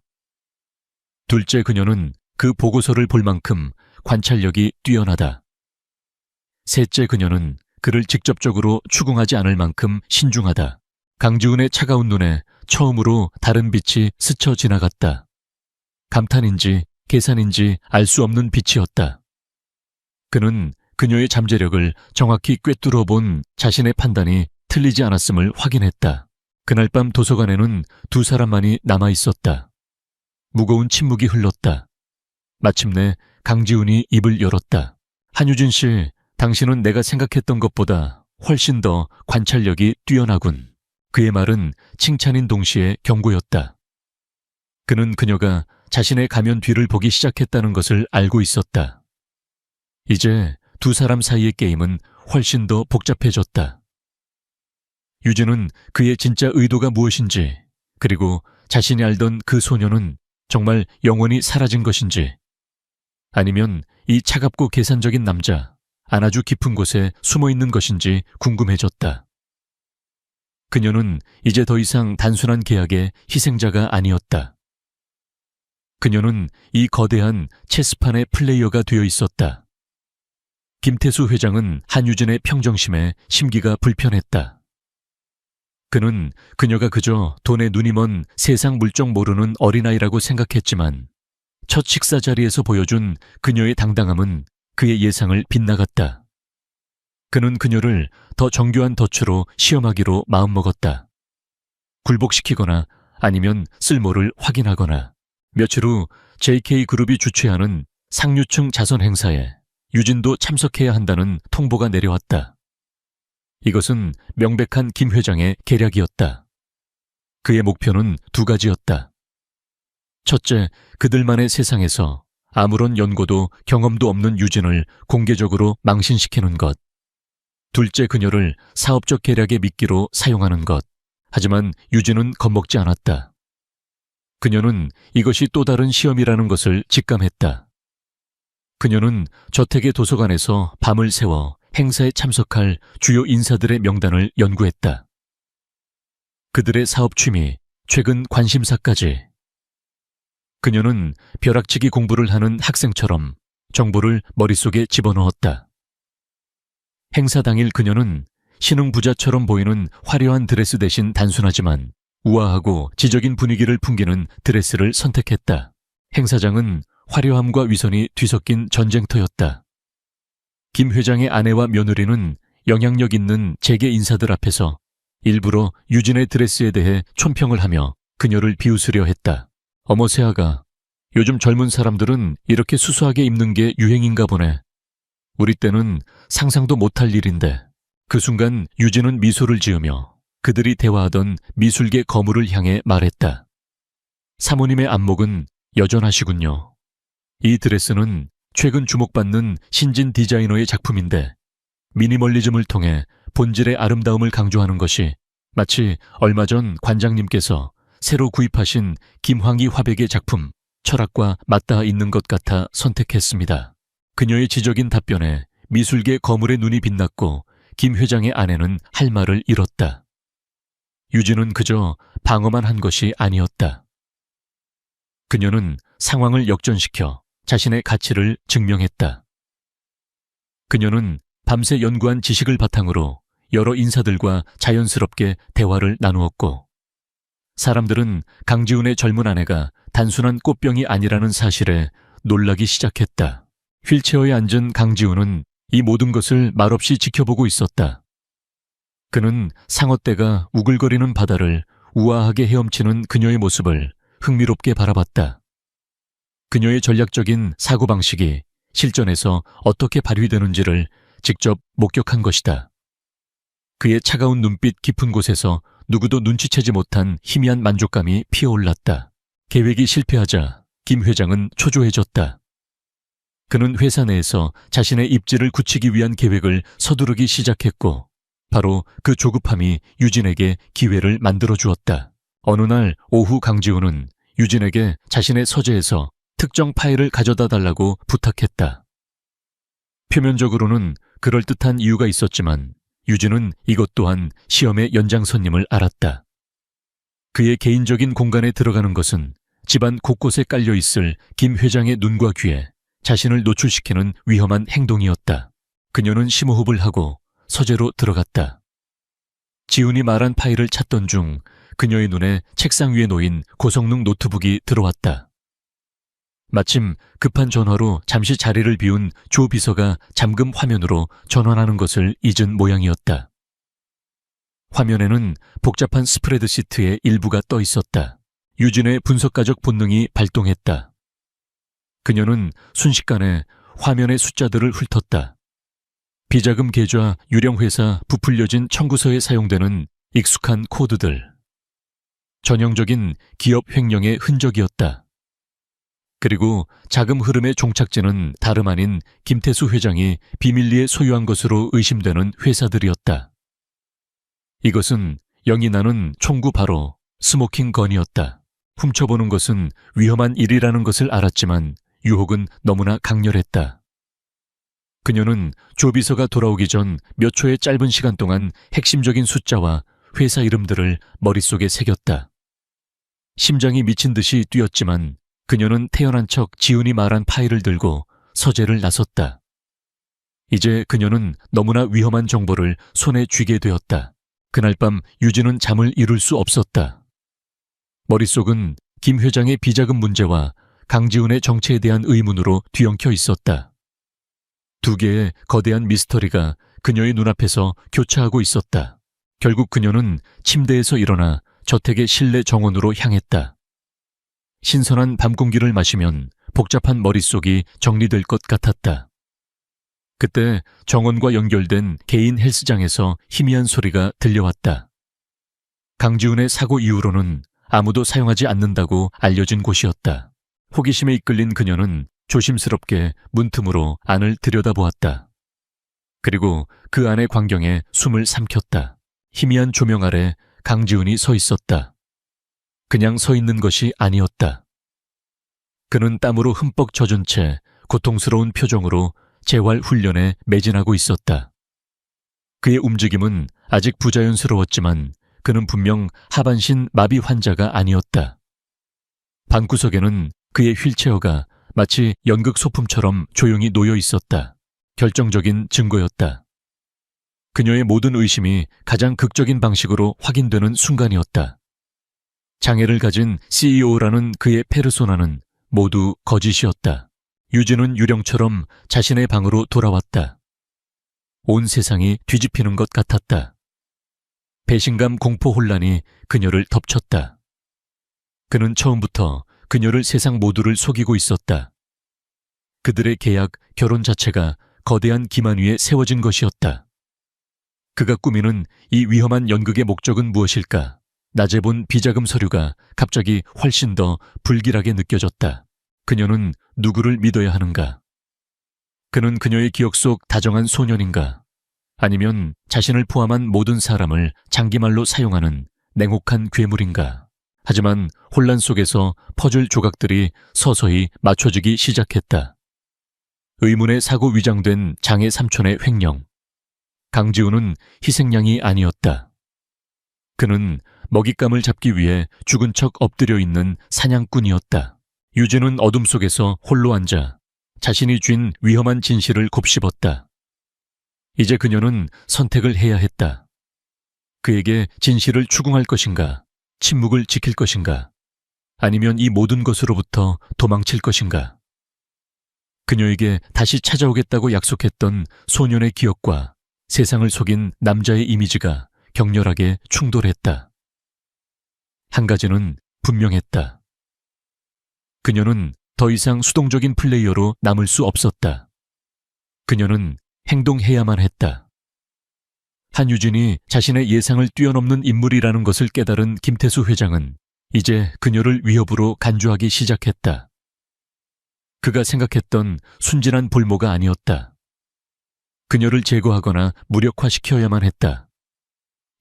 둘째, 그녀는 그 보고서를 볼 만큼 관찰력이 뛰어나다. 셋째, 그녀는 그를 직접적으로 추궁하지 않을 만큼 신중하다. 강지훈의 차가운 눈에 처음으로 다른 빛이 스쳐 지나갔다. 감탄인지 계산인지 알 수 없는 빛이었다. 그는 그녀의 잠재력을 정확히 꿰뚫어 본 자신의 판단이 틀리지 않았음을 확인했다. 그날 밤 도서관에는 2사람만이 남아 있었다. 무거운 침묵이 흘렀다. 마침내 강지훈이 입을 열었다. 한유진 씨, 당신은 내가 생각했던 것보다 훨씬 더 관찰력이 뛰어나군. 그의 말은 칭찬인 동시에 경고였다. 그는 그녀가 자신의 가면 뒤를 보기 시작했다는 것을 알고 있었다. 이제 2사람 사이의 게임은 훨씬 더 복잡해졌다. 유진은 그의 진짜 의도가 무엇인지, 그리고 자신이 알던 그 소녀는 정말 영원히 사라진 것인지, 아니면 이 차갑고 계산적인 남자, 안아주 깊은 곳에 숨어 있는 것인지 궁금해졌다. 그녀는 이제 더 이상 단순한 계약의 희생자가 아니었다. 그녀는 이 거대한 체스판의 플레이어가 되어 있었다. 김태수 회장은 한유진의 평정심에 심기가 불편했다. 그는 그녀가 그저 돈에 눈이 먼 세상 물정 모르는 어린아이라고 생각했지만 첫 식사 자리에서 보여준 그녀의 당당함은 그의 예상을 빗나갔다. 그는 그녀를 더 정교한 덫으로 시험하기로 마음먹었다. 굴복시키거나 아니면 쓸모를 확인하거나. 며칠 후 JK그룹이 주최하는 상류층 자선 행사에 유진도 참석해야 한다는 통보가 내려왔다. 이것은 명백한 김 회장의 계략이었다. 그의 목표는 2가지였다. 첫째, 그들만의 세상에서 아무런 연고도 경험도 없는 유진을 공개적으로 망신시키는 것. 둘째, 그녀를 사업적 계략의 미끼로 사용하는 것. 하지만 유진은 겁먹지 않았다. 그녀는 이것이 또 다른 시험이라는 것을 직감했다. 그녀는 저택의 도서관에서 밤을 새워 행사에 참석할 주요 인사들의 명단을 연구했다. 그들의 사업 취미, 최근 관심사까지. 그녀는 벼락치기 공부를 하는 학생처럼 정보를 머릿속에 집어넣었다. 행사 당일 그녀는 신흥 부자처럼 보이는 화려한 드레스 대신 단순하지만 우아하고 지적인 분위기를 풍기는 드레스를 선택했다. 행사장은 화려함과 위선이 뒤섞인 전쟁터였다. 김 회장의 아내와 며느리는 영향력 있는 재계 인사들 앞에서 일부러 유진의 드레스에 대해 촌평을 하며 그녀를 비웃으려 했다. 어머 세아가, 요즘 젊은 사람들은 이렇게 수수하게 입는 게 유행인가 보네. 우리 때는 상상도 못할 일인데. 그 순간 유진은 미소를 지으며 그들이 대화하던 미술계 거물을 향해 말했다. 사모님의 안목은 여전하시군요. 이 드레스는 최근 주목받는 신진 디자이너의 작품인데 미니멀리즘을 통해 본질의 아름다움을 강조하는 것이 마치 얼마 전 관장님께서 새로 구입하신 김황희 화백의 작품 철학과 맞닿아 있는 것 같아 선택했습니다. 그녀의 지적인 답변에 미술계 거물의 눈이 빛났고 김 회장의 아내는 할 말을 잃었다. 유진은 그저 방어만 한 것이 아니었다. 그녀는 상황을 역전시켜 자신의 가치를 증명했다. 그녀는 밤새 연구한 지식을 바탕으로 여러 인사들과 자연스럽게 대화를 나누었고 사람들은 강지훈의 젊은 아내가 단순한 꽃병이 아니라는 사실에 놀라기 시작했다. 휠체어에 앉은 강지훈은 이 모든 것을 말없이 지켜보고 있었다. 그는 상어떼가 우글거리는 바다를 우아하게 헤엄치는 그녀의 모습을 흥미롭게 바라봤다. 그녀의 전략적인 사고방식이 실전에서 어떻게 발휘되는지를 직접 목격한 것이다. 그의 차가운 눈빛 깊은 곳에서 누구도 눈치채지 못한 희미한 만족감이 피어올랐다. 계획이 실패하자 김 회장은 초조해졌다. 그는 회사 내에서 자신의 입지를 굳히기 위한 계획을 서두르기 시작했고 바로 그 조급함이 유진에게 기회를 만들어 주었다. 어느 날 오후 강지훈은 유진에게 자신의 서재에서 특정 파일을 가져다 달라고 부탁했다. 표면적으로는 그럴듯한 이유가 있었지만 유진은 이것 또한 시험의 연장선임을 알았다. 그의 개인적인 공간에 들어가는 것은 집안 곳곳에 깔려 있을 김 회장의 눈과 귀에 자신을 노출시키는 위험한 행동이었다. 그녀는 심호흡을 하고 서재로 들어갔다. 지훈이 말한 파일을 찾던 중 그녀의 눈에 책상 위에 놓인 고성능 노트북이 들어왔다. 마침 급한 전화로 잠시 자리를 비운 조 비서가 잠금 화면으로 전환하는 것을 잊은 모양이었다. 화면에는 복잡한 스프레드시트의 일부가 떠 있었다. 유진의 분석가적 본능이 발동했다. 그녀는 순식간에 화면의 숫자들을 훑었다. 비자금 계좌 유령회사 부풀려진 청구서에 사용되는 익숙한 코드들. 전형적인 기업 횡령의 흔적이었다. 그리고 자금 흐름의 종착지는 다름 아닌 김태수 회장이 비밀리에 소유한 것으로 의심되는 회사들이었다. 이것은 영이 나는 총구 바로 스모킹 건이었다. 훔쳐보는 것은 위험한 일이라는 것을 알았지만 유혹은 너무나 강렬했다. 그녀는 조 비서가 돌아오기 전 몇 초의 짧은 시간 동안 핵심적인 숫자와 회사 이름들을 머릿속에 새겼다. 심장이 미친 듯이 뛰었지만 그녀는 태연한 척 지훈이 말한 파일을 들고 서재를 나섰다. 이제 그녀는 너무나 위험한 정보를 손에 쥐게 되었다. 그날 밤 유진은 잠을 이룰 수 없었다. 머릿속은 김 회장의 비자금 문제와 강지훈의 정체에 대한 의문으로 뒤엉켜 있었다. 두 개의 거대한 미스터리가 그녀의 눈앞에서 교차하고 있었다. 결국 그녀는 침대에서 일어나 저택의 실내 정원으로 향했다. 신선한 밤 공기를 마시면 복잡한 머릿속이 정리될 것 같았다. 그때 정원과 연결된 개인 헬스장에서 희미한 소리가 들려왔다. 강지훈의 사고 이후로는 아무도 사용하지 않는다고 알려진 곳이었다. 호기심에 이끌린 그녀는 조심스럽게 문틈으로 안을 들여다보았다. 그리고 그 안의 광경에 숨을 삼켰다. 희미한 조명 아래 강지훈이 서 있었다. 그냥 서 있는 것이 아니었다. 그는 땀으로 흠뻑 젖은 채 고통스러운 표정으로 재활 훈련에 매진하고 있었다. 그의 움직임은 아직 부자연스러웠지만 그는 분명 하반신 마비 환자가 아니었다. 방구석에는 그의 휠체어가 마치 연극 소품처럼 조용히 놓여 있었다. 결정적인 증거였다. 그녀의 모든 의심이 가장 극적인 방식으로 확인되는 순간이었다. 장애를 가진 CEO라는 그의 페르소나는 모두 거짓이었다. 유진은 유령처럼 자신의 방으로 돌아왔다. 온 세상이 뒤집히는 것 같았다. 배신감 공포 혼란이 그녀를 덮쳤다. 그는 처음부터 그녀를 세상 모두를 속이고 있었다. 그들의 계약, 결혼 자체가 거대한 기만 위에 세워진 것이었다. 그가 꾸미는 이 위험한 연극의 목적은 무엇일까? 낮에 본 비자금 서류가 갑자기 훨씬 더 불길하게 느껴졌다. 그녀는 누구를 믿어야 하는가? 그는 그녀의 기억 속 다정한 소년인가? 아니면 자신을 포함한 모든 사람을 장기말로 사용하는 냉혹한 괴물인가? 하지만 혼란 속에서 퍼즐 조각들이 서서히 맞춰지기 시작했다. 의문의 사고 위장된 장애 삼촌의 횡령. 강지훈은 희생양이 아니었다. 그는 먹잇감을 잡기 위해 죽은 척 엎드려 있는 사냥꾼이었다. 유진은 어둠 속에서 홀로 앉아 자신이 쥔 위험한 진실을 곱씹었다. 이제 그녀는 선택을 해야 했다. 그에게 진실을 추궁할 것인가? 침묵을 지킬 것인가? 아니면 이 모든 것으로부터 도망칠 것인가? 그녀에게 다시 찾아오겠다고 약속했던 소년의 기억과 세상을 속인 남자의 이미지가 격렬하게 충돌했다. 한 가지는 분명했다. 그녀는 더 이상 수동적인 플레이어로 남을 수 없었다. 그녀는 행동해야만 했다. 한유진이 자신의 예상을 뛰어넘는 인물이라는 것을 깨달은 김태수 회장은 이제 그녀를 위협으로 간주하기 시작했다. 그가 생각했던 순진한 볼모가 아니었다. 그녀를 제거하거나 무력화시켜야만 했다.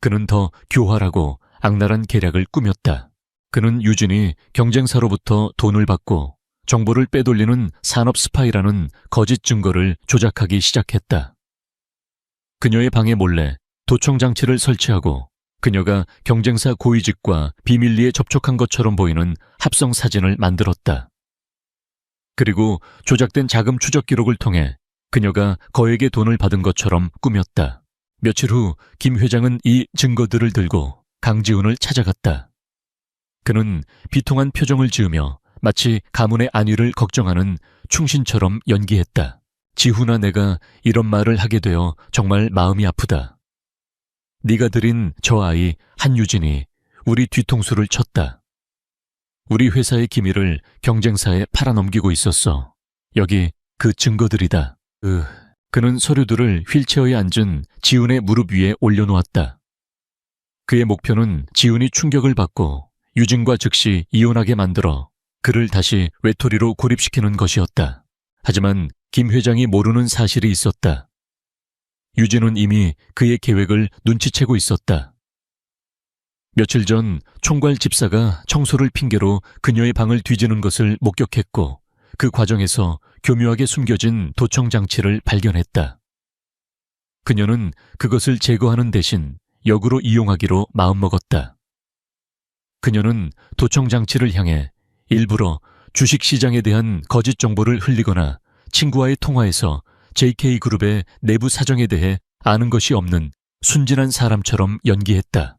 그는 더 교활하고 악랄한 계략을 꾸몄다. 그는 유진이 경쟁사로부터 돈을 받고 정보를 빼돌리는 산업 스파이라는 거짓 증거를 조작하기 시작했다. 그녀의 방에 몰래 도청 장치를 설치하고 그녀가 경쟁사 고위직과 비밀리에 접촉한 것처럼 보이는 합성 사진을 만들었다. 그리고 조작된 자금 추적 기록을 통해 그녀가 거액의 돈을 받은 것처럼 꾸몄다. 며칠 후 김 회장은 이 증거들을 들고 강지훈을 찾아갔다. 그는 비통한 표정을 지으며 마치 가문의 안위를 걱정하는 충신처럼 연기했다. 지훈아, 내가 이런 말을 하게 되어 정말 마음이 아프다. 네가 들인 저 아이 한유진이 우리 뒤통수를 쳤다. 우리 회사의 기밀을 경쟁사에 팔아넘기고 있었어. 여기 그 증거들이다. 그는 서류들을 휠체어에 앉은 지훈의 무릎 위에 올려놓았다. 그의 목표는 지훈이 충격을 받고 유진과 즉시 이혼하게 만들어 그를 다시 외톨이로 고립시키는 것이었다. 하지만 김 회장이 모르는 사실이 있었다. 유진은 이미 그의 계획을 눈치채고 있었다. 며칠 전 총괄 집사가 청소를 핑계로 그녀의 방을 뒤지는 것을 목격했고 그 과정에서 교묘하게 숨겨진 도청 장치를 발견했다. 그녀는 그것을 제거하는 대신 역으로 이용하기로 마음먹었다. 그녀는 도청 장치를 향해 일부러 주식시장에 대한 거짓 정보를 흘리거나 친구와의 통화에서 JK그룹의 내부 사정에 대해 아는 것이 없는 순진한 사람처럼 연기했다.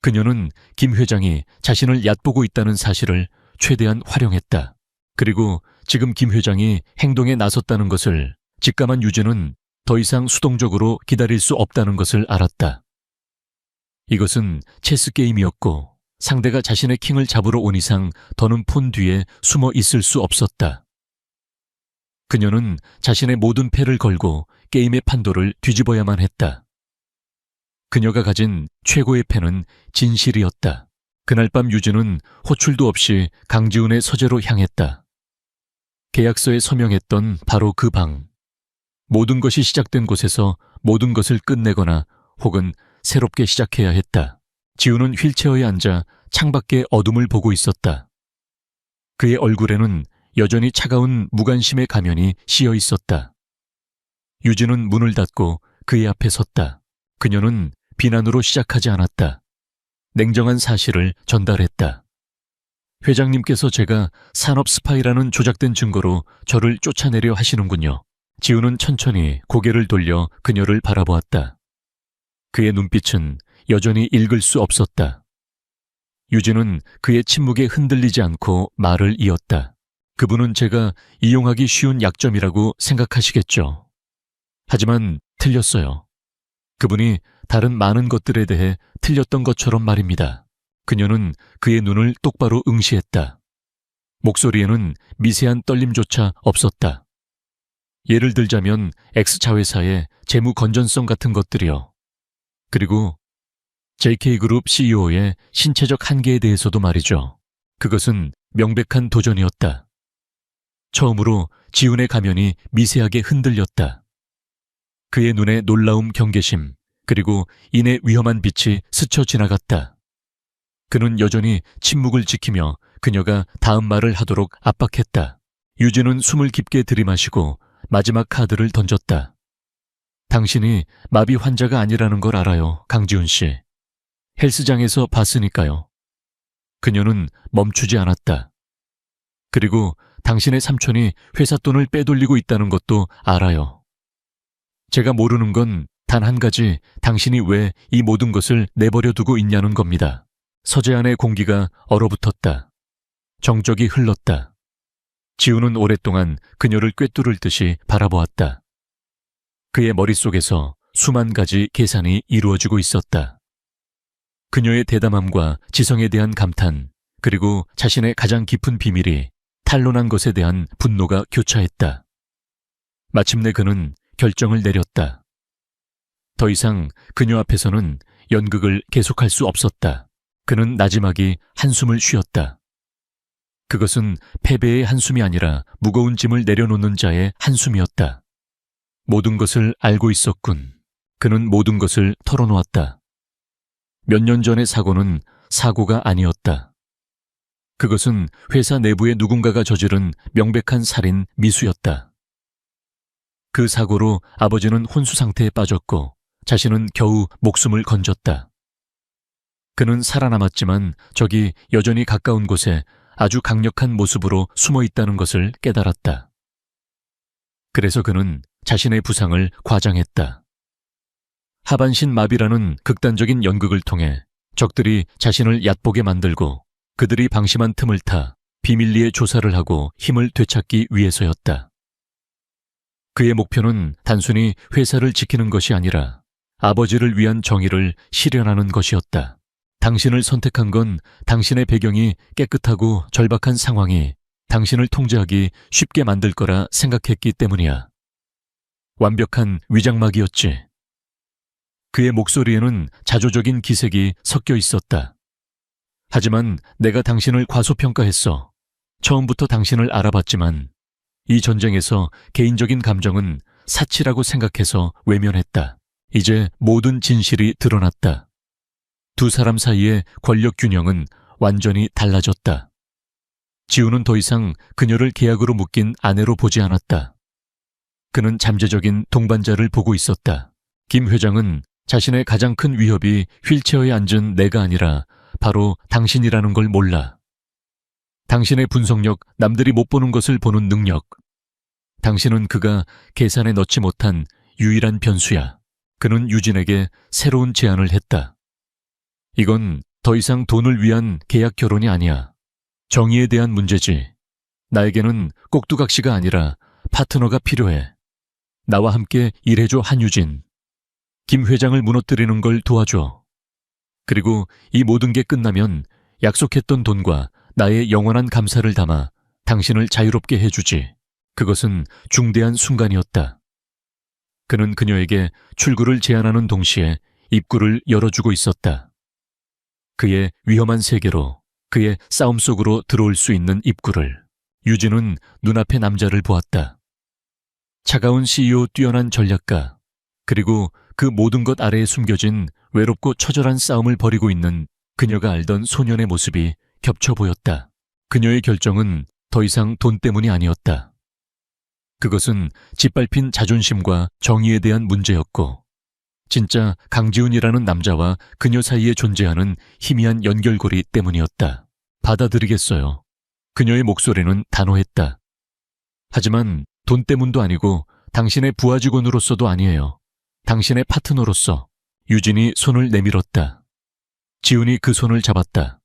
그녀는 김 회장이 자신을 얕보고 있다는 사실을 최대한 활용했다. 그리고 지금 김 회장이 행동에 나섰다는 것을 직감한 유진은 더 이상 수동적으로 기다릴 수 없다는 것을 알았다. 이것은 체스 게임이었고 상대가 자신의 킹을 잡으러 온 이상 더는 폰 뒤에 숨어 있을 수 없었다. 그녀는 자신의 모든 패를 걸고 게임의 판도를 뒤집어야만 했다. 그녀가 가진 최고의 패는 진실이었다. 그날 밤 유진은 호출도 없이 강지훈의 서재로 향했다. 계약서에 서명했던 바로 그 방. 모든 것이 시작된 곳에서 모든 것을 끝내거나 혹은 새롭게 시작해야 했다. 지훈은 휠체어에 앉아 창밖의 어둠을 보고 있었다. 그의 얼굴에는 여전히 차가운 무관심의 가면이 씌어 있었다. 유진은 문을 닫고 그의 앞에 섰다. 그녀는 비난으로 시작하지 않았다. 냉정한 사실을 전달했다. 회장님께서 제가 산업 스파이라는 조작된 증거로 저를 쫓아내려 하시는군요. 지훈은 천천히 고개를 돌려 그녀를 바라보았다. 그의 눈빛은 여전히 읽을 수 없었다. 유진은 그의 침묵에 흔들리지 않고 말을 이었다. 그분은 제가 이용하기 쉬운 약점이라고 생각하시겠죠. 하지만 틀렸어요. 그분이 다른 많은 것들에 대해 틀렸던 것처럼 말입니다. 그녀는 그의 눈을 똑바로 응시했다. 목소리에는 미세한 떨림조차 없었다. 예를 들자면 X자회사의 재무 건전성 같은 것들이요. 그리고 JK그룹 CEO의 신체적 한계에 대해서도 말이죠. 그것은 명백한 도전이었다. 처음으로 지훈의 가면이 미세하게 흔들렸다. 그의 눈에 놀라움, 경계심, 그리고 이내 위험한 빛이 스쳐 지나갔다. 그는 여전히 침묵을 지키며 그녀가 다음 말을 하도록 압박했다. 유진은 숨을 깊게 들이마시고 마지막 카드를 던졌다. 당신이 마비 환자가 아니라는 걸 알아요, 강지훈 씨. 헬스장에서 봤으니까요. 그녀는 멈추지 않았다. 그리고 당신의 삼촌이 회사 돈을 빼돌리고 있다는 것도 알아요. 제가 모르는 건 단 한 가지, 당신이 왜 이 모든 것을 내버려 두고 있냐는 겁니다. 서재 안의 공기가 얼어붙었다. 정적이 흘렀다. 지우는 오랫동안 그녀를 꿰뚫을 듯이 바라보았다. 그의 머릿속에서 수만 가지 계산이 이루어지고 있었다. 그녀의 대담함과 지성에 대한 감탄, 그리고 자신의 가장 깊은 비밀이 탄로난 것에 대한 분노가 교차했다. 마침내 그는 결정을 내렸다. 더 이상 그녀 앞에서는 연극을 계속할 수 없었다. 그는 나지막이 한숨을 쉬었다. 그것은 패배의 한숨이 아니라 무거운 짐을 내려놓는 자의 한숨이었다. 모든 것을 알고 있었군. 그는 모든 것을 털어놓았다. 몇 년 전의 사고는 사고가 아니었다. 그것은 회사 내부의 누군가가 저지른 명백한 살인 미수였다. 그 사고로 아버지는 혼수 상태에 빠졌고 자신은 겨우 목숨을 건졌다. 그는 살아남았지만 저기 여전히 가까운 곳에 아주 강력한 모습으로 숨어 있다는 것을 깨달았다. 그래서 그는 자신의 부상을 과장했다. 하반신 마비라는 극단적인 연극을 통해 적들이 자신을 얕보게 만들고 그들이 방심한 틈을 타 비밀리에 조사를 하고 힘을 되찾기 위해서였다. 그의 목표는 단순히 회사를 지키는 것이 아니라 아버지를 위한 정의를 실현하는 것이었다. 당신을 선택한 건 당신의 배경이 깨끗하고 절박한 상황이 당신을 통제하기 쉽게 만들 거라 생각했기 때문이야. 완벽한 위장막이었지. 그의 목소리에는 자조적인 기색이 섞여 있었다. 하지만 내가 당신을 과소평가했어. 처음부터 당신을 알아봤지만 이 전쟁에서 개인적인 감정은 사치라고 생각해서 외면했다. 이제 모든 진실이 드러났다. 두 사람 사이의 권력 균형은 완전히 달라졌다. 지우는 더 이상 그녀를 계약으로 묶인 아내로 보지 않았다. 그는 잠재적인 동반자를 보고 있었다. 김 회장은 자신의 가장 큰 위협이 휠체어에 앉은 내가 아니라 바로 당신이라는 걸 몰라. 당신의 분석력, 남들이 못 보는 것을 보는 능력. 당신은 그가 계산에 넣지 못한 유일한 변수야. 그는 유진에게 새로운 제안을 했다. 이건 더 이상 돈을 위한 계약 결혼이 아니야. 정의에 대한 문제지. 나에게는 꼭두각시가 아니라 파트너가 필요해. 나와 함께 일해줘, 한유진. 김 회장을 무너뜨리는 걸 도와줘. 그리고 이 모든 게 끝나면 약속했던 돈과 나의 영원한 감사를 담아 당신을 자유롭게 해주지. 그것은 중대한 순간이었다. 그는 그녀에게 출구를 제안하는 동시에 입구를 열어주고 있었다. 그의 위험한 세계로, 그의 싸움 속으로 들어올 수 있는 입구를. 유진은 눈앞의 남자를 보았다. 차가운 CEO, 뛰어난 전략가, 그리고 그 모든 것 아래에 숨겨진 외롭고 처절한 싸움을 벌이고 있는 그녀가 알던 소년의 모습이 겹쳐 보였다. 그녀의 결정은 더 이상 돈 때문이 아니었다. 그것은 짓밟힌 자존심과 정의에 대한 문제였고, 진짜 강지훈이라는 남자와 그녀 사이에 존재하는 희미한 연결고리 때문이었다. 받아들이겠어요. 그녀의 목소리는 단호했다. 하지만 돈 때문도 아니고 당신의 부하 직원으로서도 아니에요. 당신의 파트너로서. 유진이 손을 내밀었다. 지훈이 그 손을 잡았다.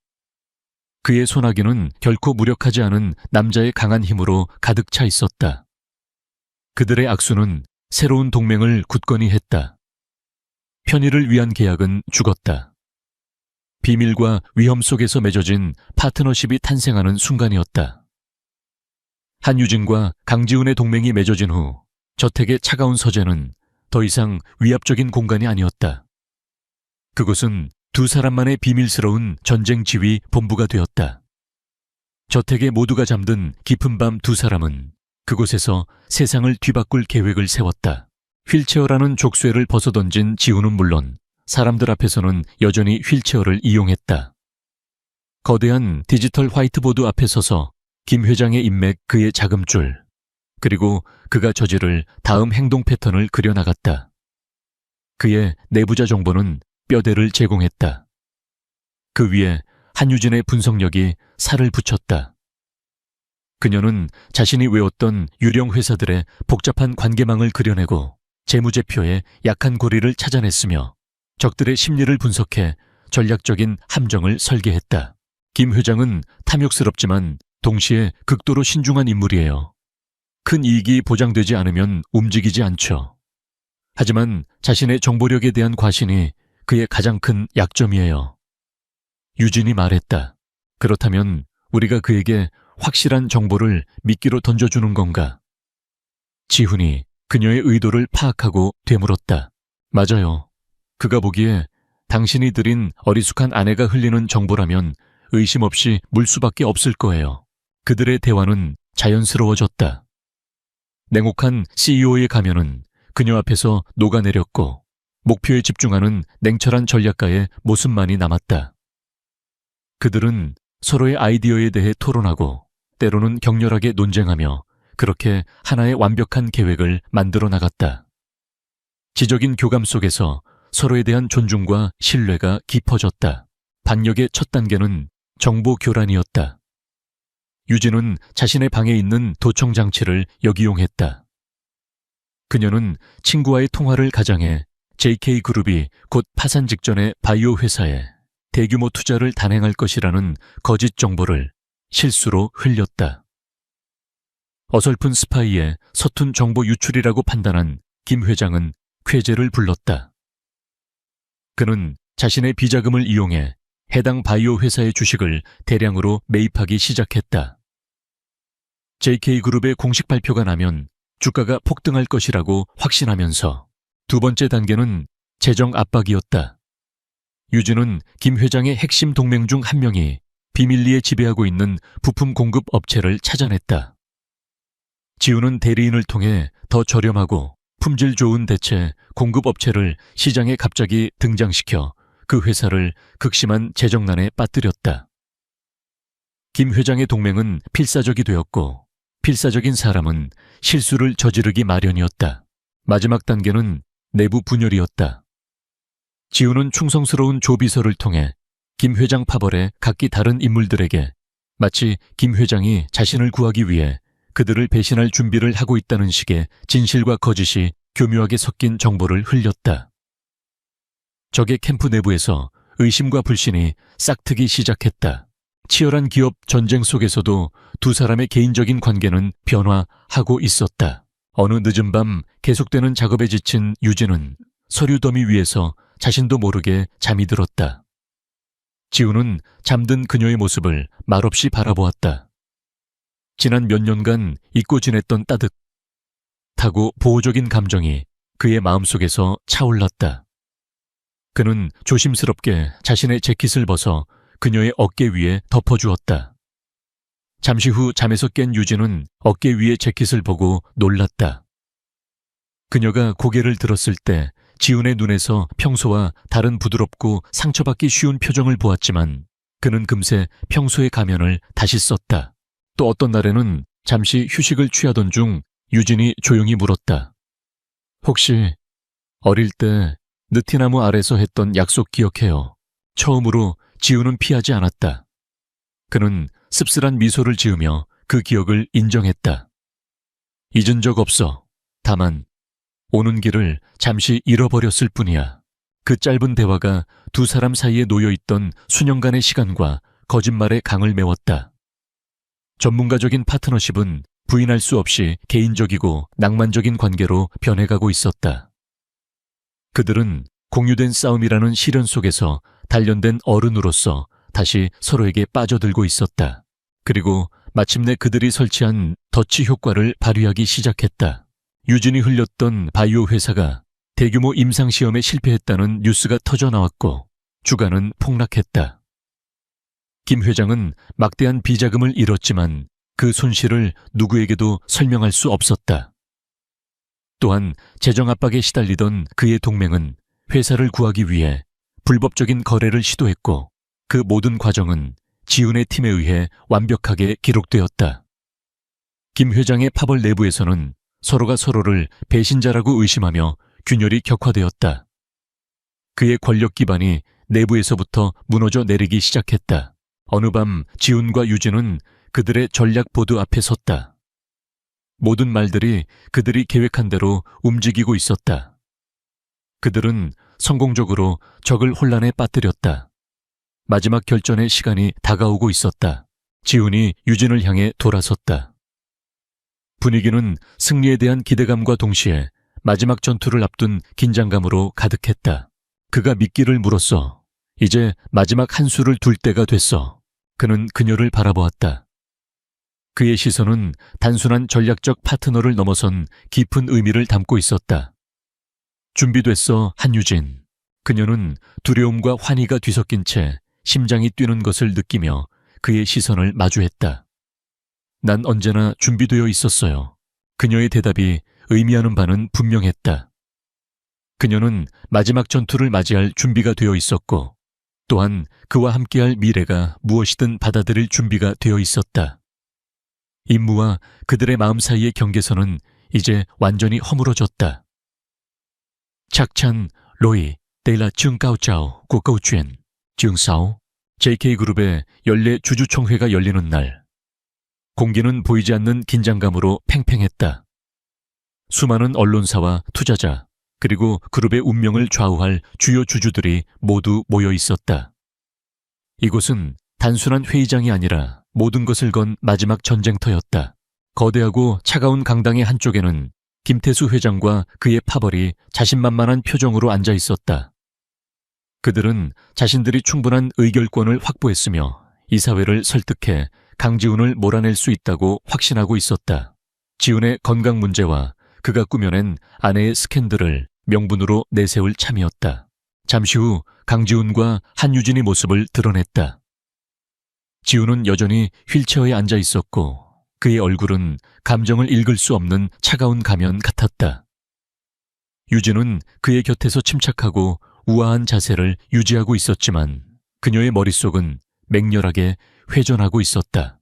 그의 손아귀는 결코 무력하지 않은 남자의 강한 힘으로 가득 차 있었다. 그들의 악수는 새로운 동맹을 굳건히 했다. 편의를 위한 계약은 죽었다. 비밀과 위험 속에서 맺어진 파트너십이 탄생하는 순간이었다. 한유진과 강지훈의 동맹이 맺어진 후 저택의 차가운 서재는 더 이상 위압적인 공간이 아니었다. 그곳은 두 사람만의 비밀스러운 전쟁 지휘 본부가 되었다. 저택에 모두가 잠든 깊은 밤 두 사람은 그곳에서 세상을 뒤바꿀 계획을 세웠다. 휠체어라는 족쇄를 벗어던진 지훈은 물론 사람들 앞에서는 여전히 휠체어를 이용했다. 거대한 디지털 화이트보드 앞에 서서 김 회장의 인맥, 그의 자금줄, 그리고 그가 저지를 다음 행동 패턴을 그려나갔다. 그의 내부자 정보는 뼈대를 제공했다. 그 위에 한유진의 분석력이 살을 붙였다. 그녀는 자신이 외웠던 유령 회사들의 복잡한 관계망을 그려내고 재무제표의 약한 고리를 찾아냈으며 적들의 심리를 분석해 전략적인 함정을 설계했다. 김 회장은 탐욕스럽지만 동시에 극도로 신중한 인물이에요. 큰 이익이 보장되지 않으면 움직이지 않죠. 하지만 자신의 정보력에 대한 과신이 그의 가장 큰 약점이에요. 유진이 말했다. 그렇다면 우리가 그에게 확실한 정보를 미끼로 던져주는 건가? 지훈이 그녀의 의도를 파악하고 되물었다. 맞아요. 그가 보기에 당신이 들인 어리숙한 아내가 흘리는 정보라면 의심 없이 물 수밖에 없을 거예요. 그들의 대화는 자연스러워졌다. 냉혹한 CEO의 가면은 그녀 앞에서 녹아내렸고 목표에 집중하는 냉철한 전략가의 모습만이 남았다. 그들은 서로의 아이디어에 대해 토론하고 때로는 격렬하게 논쟁하며 그렇게 하나의 완벽한 계획을 만들어 나갔다. 지적인 교감 속에서 서로에 대한 존중과 신뢰가 깊어졌다. 반역의 첫 단계는 정보 교란이었다. 유진은 자신의 방에 있는 도청 장치를 역이용했다. 그녀는 친구와의 통화를 가장해 JK그룹이 곧 파산 직전의 바이오 회사에 대규모 투자를 단행할 것이라는 거짓 정보를 실수로 흘렸다. 어설픈 스파이의 서툰 정보 유출이라고 판단한 김 회장은 쾌재를 불렀다. 그는 자신의 비자금을 이용해 해당 바이오 회사의 주식을 대량으로 매입하기 시작했다. JK그룹의 공식 발표가 나면 주가가 폭등할 것이라고 확신하면서 두 번째 단계는 재정 압박이었다. 유진은 김 회장의 핵심 동맹 중 한 명이 비밀리에 지배하고 있는 부품 공급 업체를 찾아냈다. 지우는 대리인을 통해 더 저렴하고 품질 좋은 대체 공급 업체를 시장에 갑자기 등장시켜 그 회사를 극심한 재정난에 빠뜨렸다. 김 회장의 동맹은 필사적이 되었고 필사적인 사람은 실수를 저지르기 마련이었다. 마지막 단계는 내부 분열이었다. 지우는 충성스러운 조비서를 통해 김 회장 파벌의 각기 다른 인물들에게 마치 김 회장이 자신을 구하기 위해 그들을 배신할 준비를 하고 있다는 식의 진실과 거짓이 교묘하게 섞인 정보를 흘렸다. 적의 캠프 내부에서 의심과 불신이 싹트기 시작했다. 치열한 기업 전쟁 속에서도 두 사람의 개인적인 관계는 변화하고 있었다. 어느 늦은 밤 계속되는 작업에 지친 유진은 서류 더미 위에서 자신도 모르게 잠이 들었다. 지우는 잠든 그녀의 모습을 말없이 바라보았다. 지난 몇 년간 잊고 지냈던 따뜻하고 보호적인 감정이 그의 마음속에서 차올랐다. 그는 조심스럽게 자신의 재킷을 벗어 그녀의 어깨 위에 덮어주었다. 잠시 후 잠에서 깬 유진은 어깨 위의 재킷을 보고 놀랐다. 그녀가 고개를 들었을 때 지훈의 눈에서 평소와 다른 부드럽고 상처받기 쉬운 표정을 보았지만 그는 금세 평소의 가면을 다시 썼다. 또 어떤 날에는 잠시 휴식을 취하던 중 유진이 조용히 물었다. 혹시 어릴 때 느티나무 아래서 했던 약속 기억해요? 처음으로 지훈은 피하지 않았다. 그는 씁쓸한 미소를 지으며 그 기억을 인정했다. 잊은 적 없어. 다만 오는 길을 잠시 잃어버렸을 뿐이야. 그 짧은 대화가 두 사람 사이에 놓여있던 수년간의 시간과 거짓말의 강을 메웠다. 전문가적인 파트너십은 부인할 수 없이 개인적이고 낭만적인 관계로 변해가고 있었다. 그들은 공유된 싸움이라는 시련 속에서 단련된 어른으로서 다시 서로에게 빠져들고 있었다. 그리고 마침내 그들이 설치한 덫이 효과를 발휘하기 시작했다. 유진이 흘렸던 바이오 회사가 대규모 임상시험에 실패했다는 뉴스가 터져나왔고 주가는 폭락했다. 김 회장은 막대한 비자금을 잃었지만 그 손실을 누구에게도 설명할 수 없었다. 또한 재정 압박에 시달리던 그의 동맹은 회사를 구하기 위해 불법적인 거래를 시도했고 그 모든 과정은 지훈의 팀에 의해 완벽하게 기록되었다. 김 회장의 파벌 내부에서는 서로가 서로를 배신자라고 의심하며 균열이 격화되었다. 그의 권력 기반이 내부에서부터 무너져 내리기 시작했다. 어느 밤 지훈과 유진은 그들의 전략 보드 앞에 섰다. 모든 말들이 그들이 계획한 대로 움직이고 있었다. 그들은 성공적으로 적을 혼란에 빠뜨렸다. 마지막 결전의 시간이 다가오고 있었다. 지훈이 유진을 향해 돌아섰다. 분위기는 승리에 대한 기대감과 동시에 마지막 전투를 앞둔 긴장감으로 가득했다. 그가 미끼를 물었어. 이제 마지막 한 수를 둘 때가 됐어. 그는 그녀를 바라보았다. 그의 시선은 단순한 전략적 파트너를 넘어선 깊은 의미를 담고 있었다. 준비됐어, 한유진. 그녀는 두려움과 환희가 뒤섞인 채 심장이 뛰는 것을 느끼며 그의 시선을 마주했다. 난 언제나 준비되어 있었어요. 그녀의 대답이 의미하는 바는 분명했다. 그녀는 마지막 전투를 맞이할 준비가 되어 있었고, 또한 그와 함께할 미래가 무엇이든 받아들일 준비가 되어 있었다. 임무와 그들의 마음 사이의 경계선은 이제 완전히 허물어졌다. 착찬, 로이, 데일라 증가오짜오, 고거우쥐엔, 증사오, JK그룹의 연례 주주총회가 열리는 날. 공기는 보이지 않는 긴장감으로 팽팽했다. 수많은 언론사와 투자자, 그리고 그룹의 운명을 좌우할 주요 주주들이 모두 모여 있었다. 이곳은 단순한 회의장이 아니라 모든 것을 건 마지막 전쟁터였다. 거대하고 차가운 강당의 한쪽에는 김태수 회장과 그의 파벌이 자신만만한 표정으로 앉아 있었다. 그들은 자신들이 충분한 의결권을 확보했으며 이사회를 설득해 강지훈을 몰아낼 수 있다고 확신하고 있었다. 지훈의 건강 문제와 그가 꾸며낸 아내의 스캔들을 명분으로 내세울 참이었다. 잠시 후 강지훈과 한유진의 모습을 드러냈다. 지훈은 여전히 휠체어에 앉아 있었고 그의 얼굴은 감정을 읽을 수 없는 차가운 가면 같았다. 유진은 그의 곁에서 침착하고 우아한 자세를 유지하고 있었지만 그녀의 머릿속은 맹렬하게 회전하고 있었다.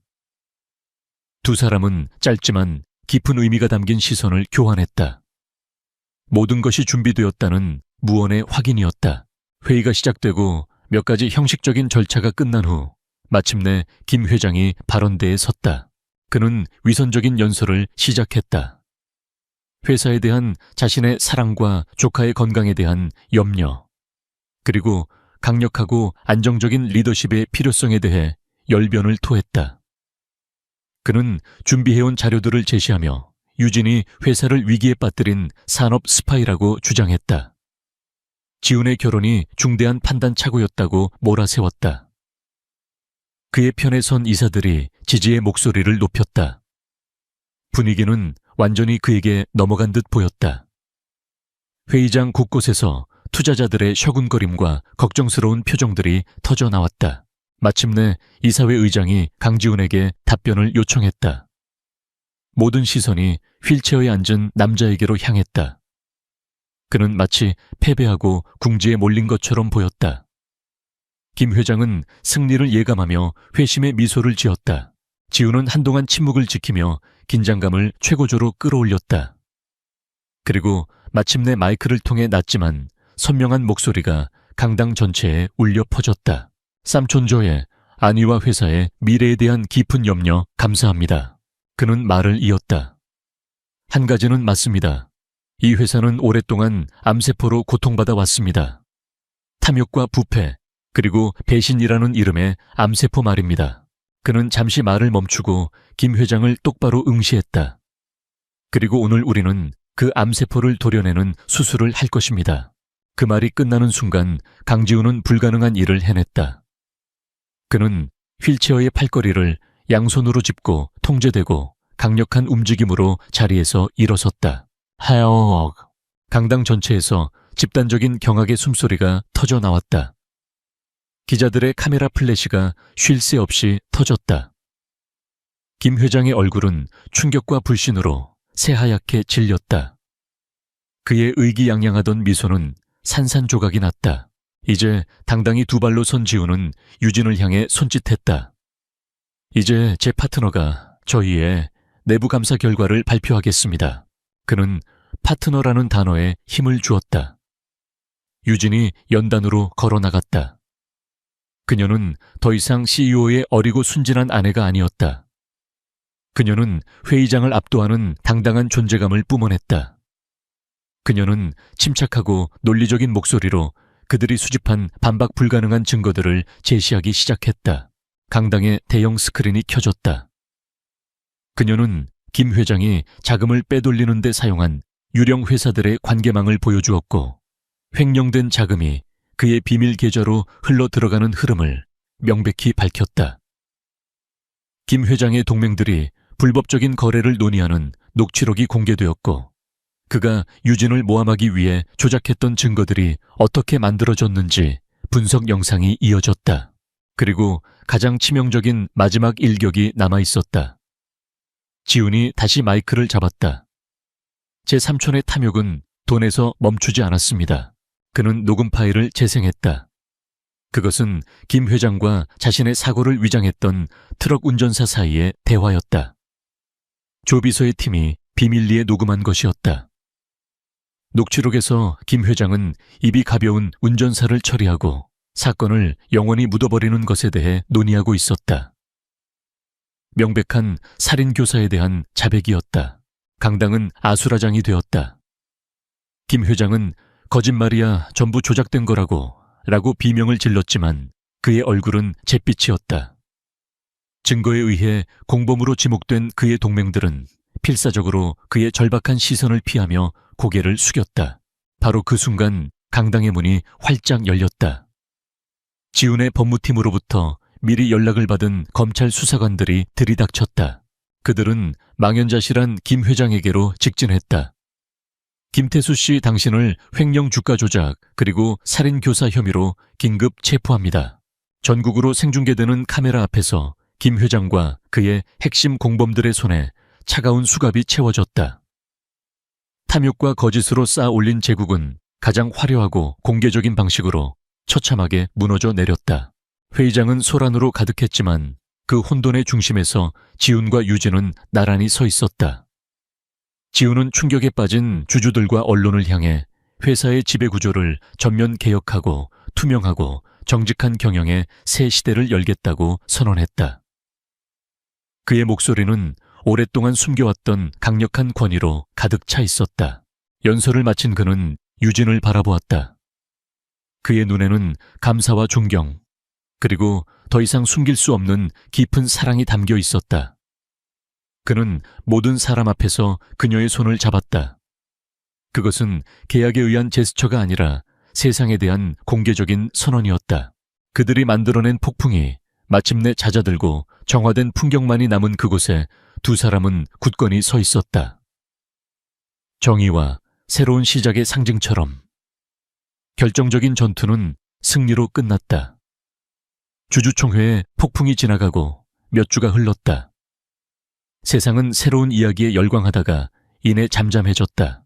두 사람은 짧지만 깊은 의미가 담긴 시선을 교환했다. 모든 것이 준비되었다는 무언의 확인이었다. 회의가 시작되고 몇 가지 형식적인 절차가 끝난 후 마침내 김 회장이 발언대에 섰다. 그는 위선적인 연설을 시작했다. 회사에 대한 자신의 사랑과 조카의 건강에 대한 염려, 그리고 강력하고 안정적인 리더십의 필요성에 대해 열변을 토했다. 그는 준비해온 자료들을 제시하며 유진이 회사를 위기에 빠뜨린 산업 스파이라고 주장했다. 지훈의 결혼이 중대한 판단 착오였다고 몰아세웠다. 그의 편에 선 이사들이 지지의 목소리를 높였다. 분위기는 완전히 그에게 넘어간 듯 보였다. 회의장 곳곳에서 투자자들의 셔군거림과 걱정스러운 표정들이 터져나왔다. 마침내 이사회 의장이 강지훈에게 답변을 요청했다. 모든 시선이 휠체어에 앉은 남자에게로 향했다. 그는 마치 패배하고 궁지에 몰린 것처럼 보였다. 김 회장은 승리를 예감하며 회심의 미소를 지었다. 지훈은 한동안 침묵을 지키며 긴장감을 최고조로 끌어올렸다. 그리고 마침내 마이크를 통해 낮지만 선명한 목소리가 강당 전체에 울려 퍼졌다. 삼촌조의 안위와 회사의 미래에 대한 깊은 염려 감사합니다. 그는 말을 이었다. 한 가지는 맞습니다. 이 회사는 오랫동안 암세포로 고통받아 왔습니다. 탐욕과 부패, 그리고 배신이라는 이름의 암세포 말입니다. 그는 잠시 말을 멈추고 김 회장을 똑바로 응시했다. 그리고 오늘 우리는 그 암세포를 도려내는 수술을 할 것입니다. 그 말이 끝나는 순간 강지훈은 불가능한 일을 해냈다. 그는 휠체어의 팔걸이를 양손으로 짚고 통제되고 강력한 움직임으로 자리에서 일어섰다. 하여억. 강당 전체에서 집단적인 경악의 숨소리가 터져 나왔다. 기자들의 카메라 플래시가 쉴 새 없이 터졌다. 김 회장의 얼굴은 충격과 불신으로 새하얗게 질렸다. 그의 의기양양하던 미소는 산산조각이 났다. 이제 당당히 두 발로 선 지훈은 유진을 향해 손짓했다. 이제 제 파트너가 저희의 내부 감사 결과를 발표하겠습니다. 그는 파트너라는 단어에 힘을 주었다. 유진이 연단으로 걸어나갔다. 그녀는 더 이상 CEO의 어리고 순진한 아내가 아니었다. 그녀는 회의장을 압도하는 당당한 존재감을 뿜어냈다. 그녀는 침착하고 논리적인 목소리로 그들이 수집한 반박 불가능한 증거들을 제시하기 시작했다. 강당에 대형 스크린이 켜졌다. 그녀는 김 회장이 자금을 빼돌리는 데 사용한 유령 회사들의 관계망을 보여주었고, 횡령된 자금이 그의 비밀 계좌로 흘러 들어가는 흐름을 명백히 밝혔다. 김 회장의 동맹들이 불법적인 거래를 논의하는 녹취록이 공개되었고, 그가 유진을 모함하기 위해 조작했던 증거들이 어떻게 만들어졌는지 분석 영상이 이어졌다. 그리고 가장 치명적인 마지막 일격이 남아있었다. 지훈이 다시 마이크를 잡았다. 제 삼촌의 탐욕은 돈에서 멈추지 않았습니다. 그는 녹음 파일을 재생했다. 그것은 김 회장과 자신의 사고를 위장했던 트럭 운전사 사이의 대화였다. 조비서의 팀이 비밀리에 녹음한 것이었다. 녹취록에서 김 회장은 입이 가벼운 운전사를 처리하고 사건을 영원히 묻어버리는 것에 대해 논의하고 있었다. 명백한 살인교사에 대한 자백이었다. 강당은 아수라장이 되었다. 김 회장은 거짓말이야, 전부 조작된 거라고 비명을 질렀지만 그의 얼굴은 잿빛이었다. 증거에 의해 공범으로 지목된 그의 동맹들은 필사적으로 그의 절박한 시선을 피하며 고개를 숙였다. 바로 그 순간 강당의 문이 활짝 열렸다. 지훈의 법무팀으로부터 미리 연락을 받은 검찰 수사관들이 들이닥쳤다. 그들은 망연자실한 김 회장에게로 직진했다. 김태수 씨, 당신을 횡령 주가 조작 그리고 살인교사 혐의로 긴급 체포합니다. 전국으로 생중계되는 카메라 앞에서 김 회장과 그의 핵심 공범들의 손에 차가운 수갑이 채워졌다. 탐욕과 거짓으로 쌓아 올린 제국은 가장 화려하고 공개적인 방식으로 처참하게 무너져 내렸다. 회의장은 소란으로 가득했지만 그 혼돈의 중심에서 지훈과 유진은 나란히 서 있었다. 지훈은 충격에 빠진 주주들과 언론을 향해 회사의 지배구조를 전면 개혁하고 투명하고 정직한 경영의 새 시대를 열겠다고 선언했다. 그의 목소리는 오랫동안 숨겨왔던 강력한 권위로 가득 차 있었다. 연설을 마친 그는 유진을 바라보았다. 그의 눈에는 감사와 존경, 그리고 더 이상 숨길 수 없는 깊은 사랑이 담겨 있었다. 그는 모든 사람 앞에서 그녀의 손을 잡았다. 그것은 계약에 의한 제스처가 아니라 세상에 대한 공개적인 선언이었다. 그들이 만들어낸 폭풍이 마침내 잦아들고 정화된 풍경만이 남은 그곳에 두 사람은 굳건히 서 있었다. 정의와 새로운 시작의 상징처럼. 결정적인 전투는 승리로 끝났다. 주주총회에 폭풍이 지나가고 몇 주가 흘렀다. 세상은 새로운 이야기에 열광하다가 이내 잠잠해졌다.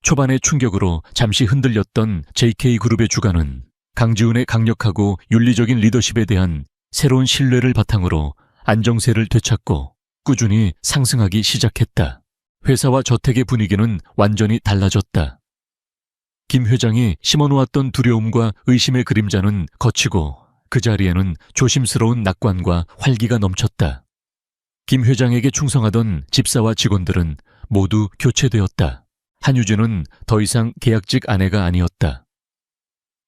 초반의 충격으로 잠시 흔들렸던 JK그룹의 주가는 강지훈의 강력하고 윤리적인 리더십에 대한 새로운 신뢰를 바탕으로 안정세를 되찾고 꾸준히 상승하기 시작했다. 회사와 저택의 분위기는 완전히 달라졌다. 김 회장이 심어놓았던 두려움과 의심의 그림자는 걷히고 그 자리에는 조심스러운 낙관과 활기가 넘쳤다. 김 회장에게 충성하던 집사와 직원들은 모두 교체되었다. 한유진은 더 이상 계약직 아내가 아니었다.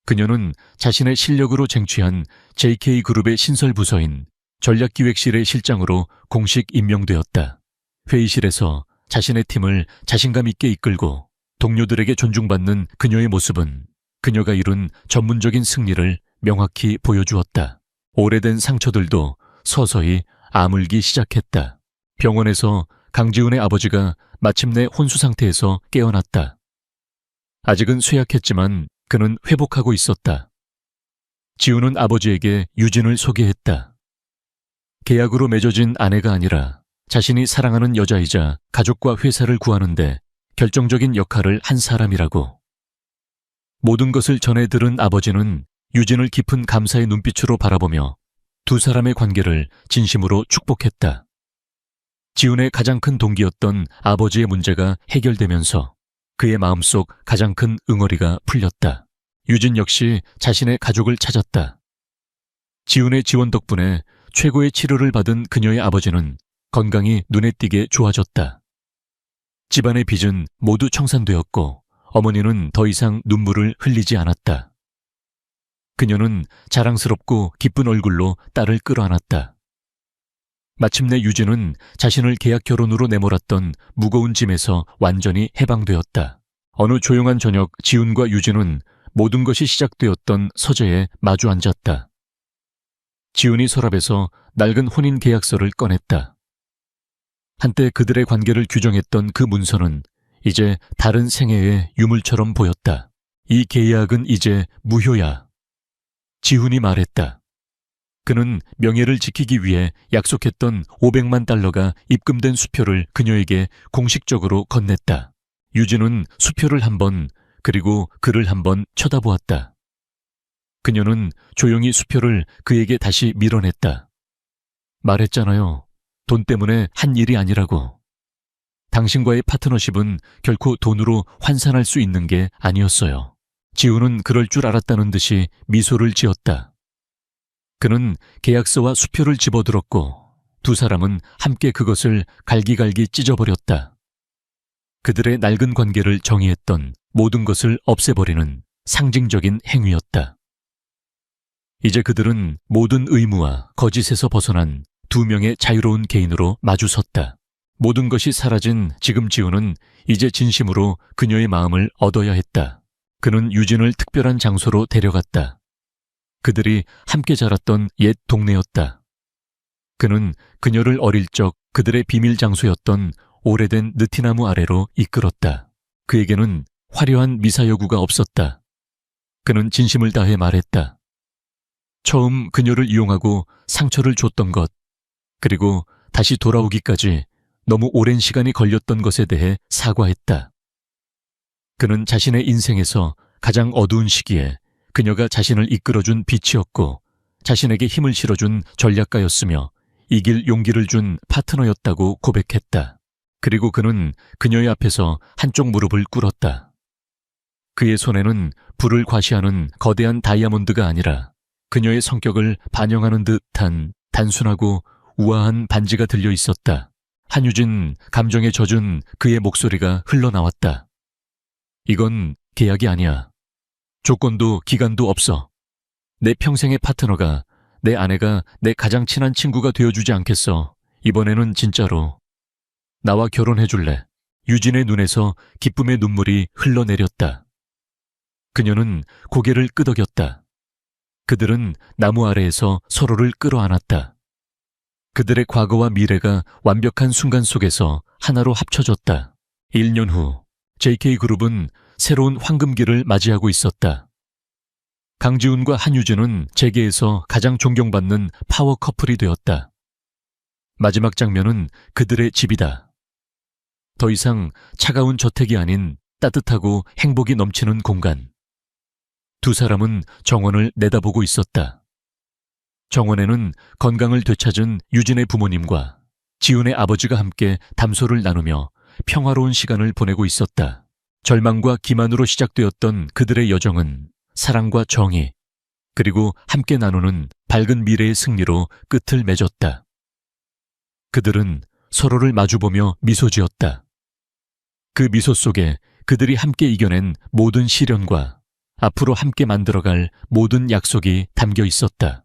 그녀는 자신의 실력으로 쟁취한 JK그룹의 신설부서인 전략기획실의 실장으로 공식 임명되었다. 회의실에서 자신의 팀을 자신감 있게 이끌고 동료들에게 존중받는 그녀의 모습은 그녀가 이룬 전문적인 승리를 명확히 보여주었다. 오래된 상처들도 서서히 아물기 시작했다. 병원에서 강지훈의 아버지가 마침내 혼수 상태에서 깨어났다. 아직은 쇠약했지만 그는 회복하고 있었다. 지훈은 아버지에게 유진을 소개했다. 계약으로 맺어진 아내가 아니라 자신이 사랑하는 여자이자 가족과 회사를 구하는데 결정적인 역할을 한 사람이라고. 모든 것을 전해 들은 아버지는 유진을 깊은 감사의 눈빛으로 바라보며 두 사람의 관계를 진심으로 축복했다. 지훈의 가장 큰 동기였던 아버지의 문제가 해결되면서 그의 마음속 가장 큰 응어리가 풀렸다. 유진 역시 자신의 가족을 찾았다. 지훈의 지원 덕분에 최고의 치료를 받은 그녀의 아버지는 건강이 눈에 띄게 좋아졌다. 집안의 빚은 모두 청산되었고 어머니는 더 이상 눈물을 흘리지 않았다. 그녀는 자랑스럽고 기쁜 얼굴로 딸을 끌어안았다. 마침내 유진은 자신을 계약 결혼으로 내몰았던 무거운 짐에서 완전히 해방되었다. 어느 조용한 저녁 지훈과 유진은 모든 것이 시작되었던 서재에 마주 앉았다. 지훈이 서랍에서 낡은 혼인 계약서를 꺼냈다. 한때 그들의 관계를 규정했던 그 문서는 이제 다른 생애의 유물처럼 보였다. 이 계약은 이제 무효야. 지훈이 말했다. 그는 명예를 지키기 위해 약속했던 500만 달러가 입금된 수표를 그녀에게 공식적으로 건넸다. 유진은 수표를 한번 그리고 그를 한번 쳐다보았다. 그녀는 조용히 수표를 그에게 다시 밀어냈다. 말했잖아요. 돈 때문에 한 일이 아니라고. 당신과의 파트너십은 결코 돈으로 환산할 수 있는 게 아니었어요. 지훈은 그럴 줄 알았다는 듯이 미소를 지었다. 그는 계약서와 수표를 집어들었고 두 사람은 함께 그것을 갈기갈기 찢어버렸다. 그들의 낡은 관계를 정의했던 모든 것을 없애버리는 상징적인 행위였다. 이제 그들은 모든 의무와 거짓에서 벗어난 두 명의 자유로운 개인으로 마주섰다. 모든 것이 사라진 지금 지훈은 이제 진심으로 그녀의 마음을 얻어야 했다. 그는 유진을 특별한 장소로 데려갔다. 그들이 함께 자랐던 옛 동네였다. 그는 그녀를 어릴 적 그들의 비밀 장소였던 오래된 느티나무 아래로 이끌었다. 그에게는 화려한 미사여구가 없었다. 그는 진심을 다해 말했다. 처음 그녀를 이용하고 상처를 줬던 것, 그리고 다시 돌아오기까지 너무 오랜 시간이 걸렸던 것에 대해 사과했다. 그는 자신의 인생에서 가장 어두운 시기에 그녀가 자신을 이끌어준 빛이었고 자신에게 힘을 실어준 전략가였으며 이길 용기를 준 파트너였다고 고백했다. 그리고 그는 그녀의 앞에서 한쪽 무릎을 꿇었다. 그의 손에는 불을 과시하는 거대한 다이아몬드가 아니라 그녀의 성격을 반영하는 듯한 단순하고 우아한 반지가 들려 있었다. 한유진 감정에 젖은 그의 목소리가 흘러나왔다. 이건 계약이 아니야. 조건도 기간도 없어. 내 평생의 파트너가, 내 아내가 내 가장 친한 친구가 되어주지 않겠어. 이번에는 진짜로. 나와 결혼해줄래? 유진의 눈에서 기쁨의 눈물이 흘러내렸다. 그녀는 고개를 끄덕였다. 그들은 나무 아래에서 서로를 끌어안았다. 그들의 과거와 미래가 완벽한 순간 속에서 하나로 합쳐졌다. 1년 후 JK그룹은 새로운 황금기를 맞이하고 있었다. 강지훈과 한유진은 재계에서 가장 존경받는 파워 커플이 되었다. 마지막 장면은 그들의 집이다. 더 이상 차가운 저택이 아닌 따뜻하고 행복이 넘치는 공간. 두 사람은 정원을 내다보고 있었다. 정원에는 건강을 되찾은 유진의 부모님과 지훈의 아버지가 함께 담소를 나누며 평화로운 시간을 보내고 있었다. 절망과 기만으로 시작되었던 그들의 여정은 사랑과 정의, 그리고 함께 나누는 밝은 미래의 승리로 끝을 맺었다. 그들은 서로를 마주보며 미소 지었다. 그 미소 속에 그들이 함께 이겨낸 모든 시련과 앞으로 함께 만들어갈 모든 약속이 담겨 있었다.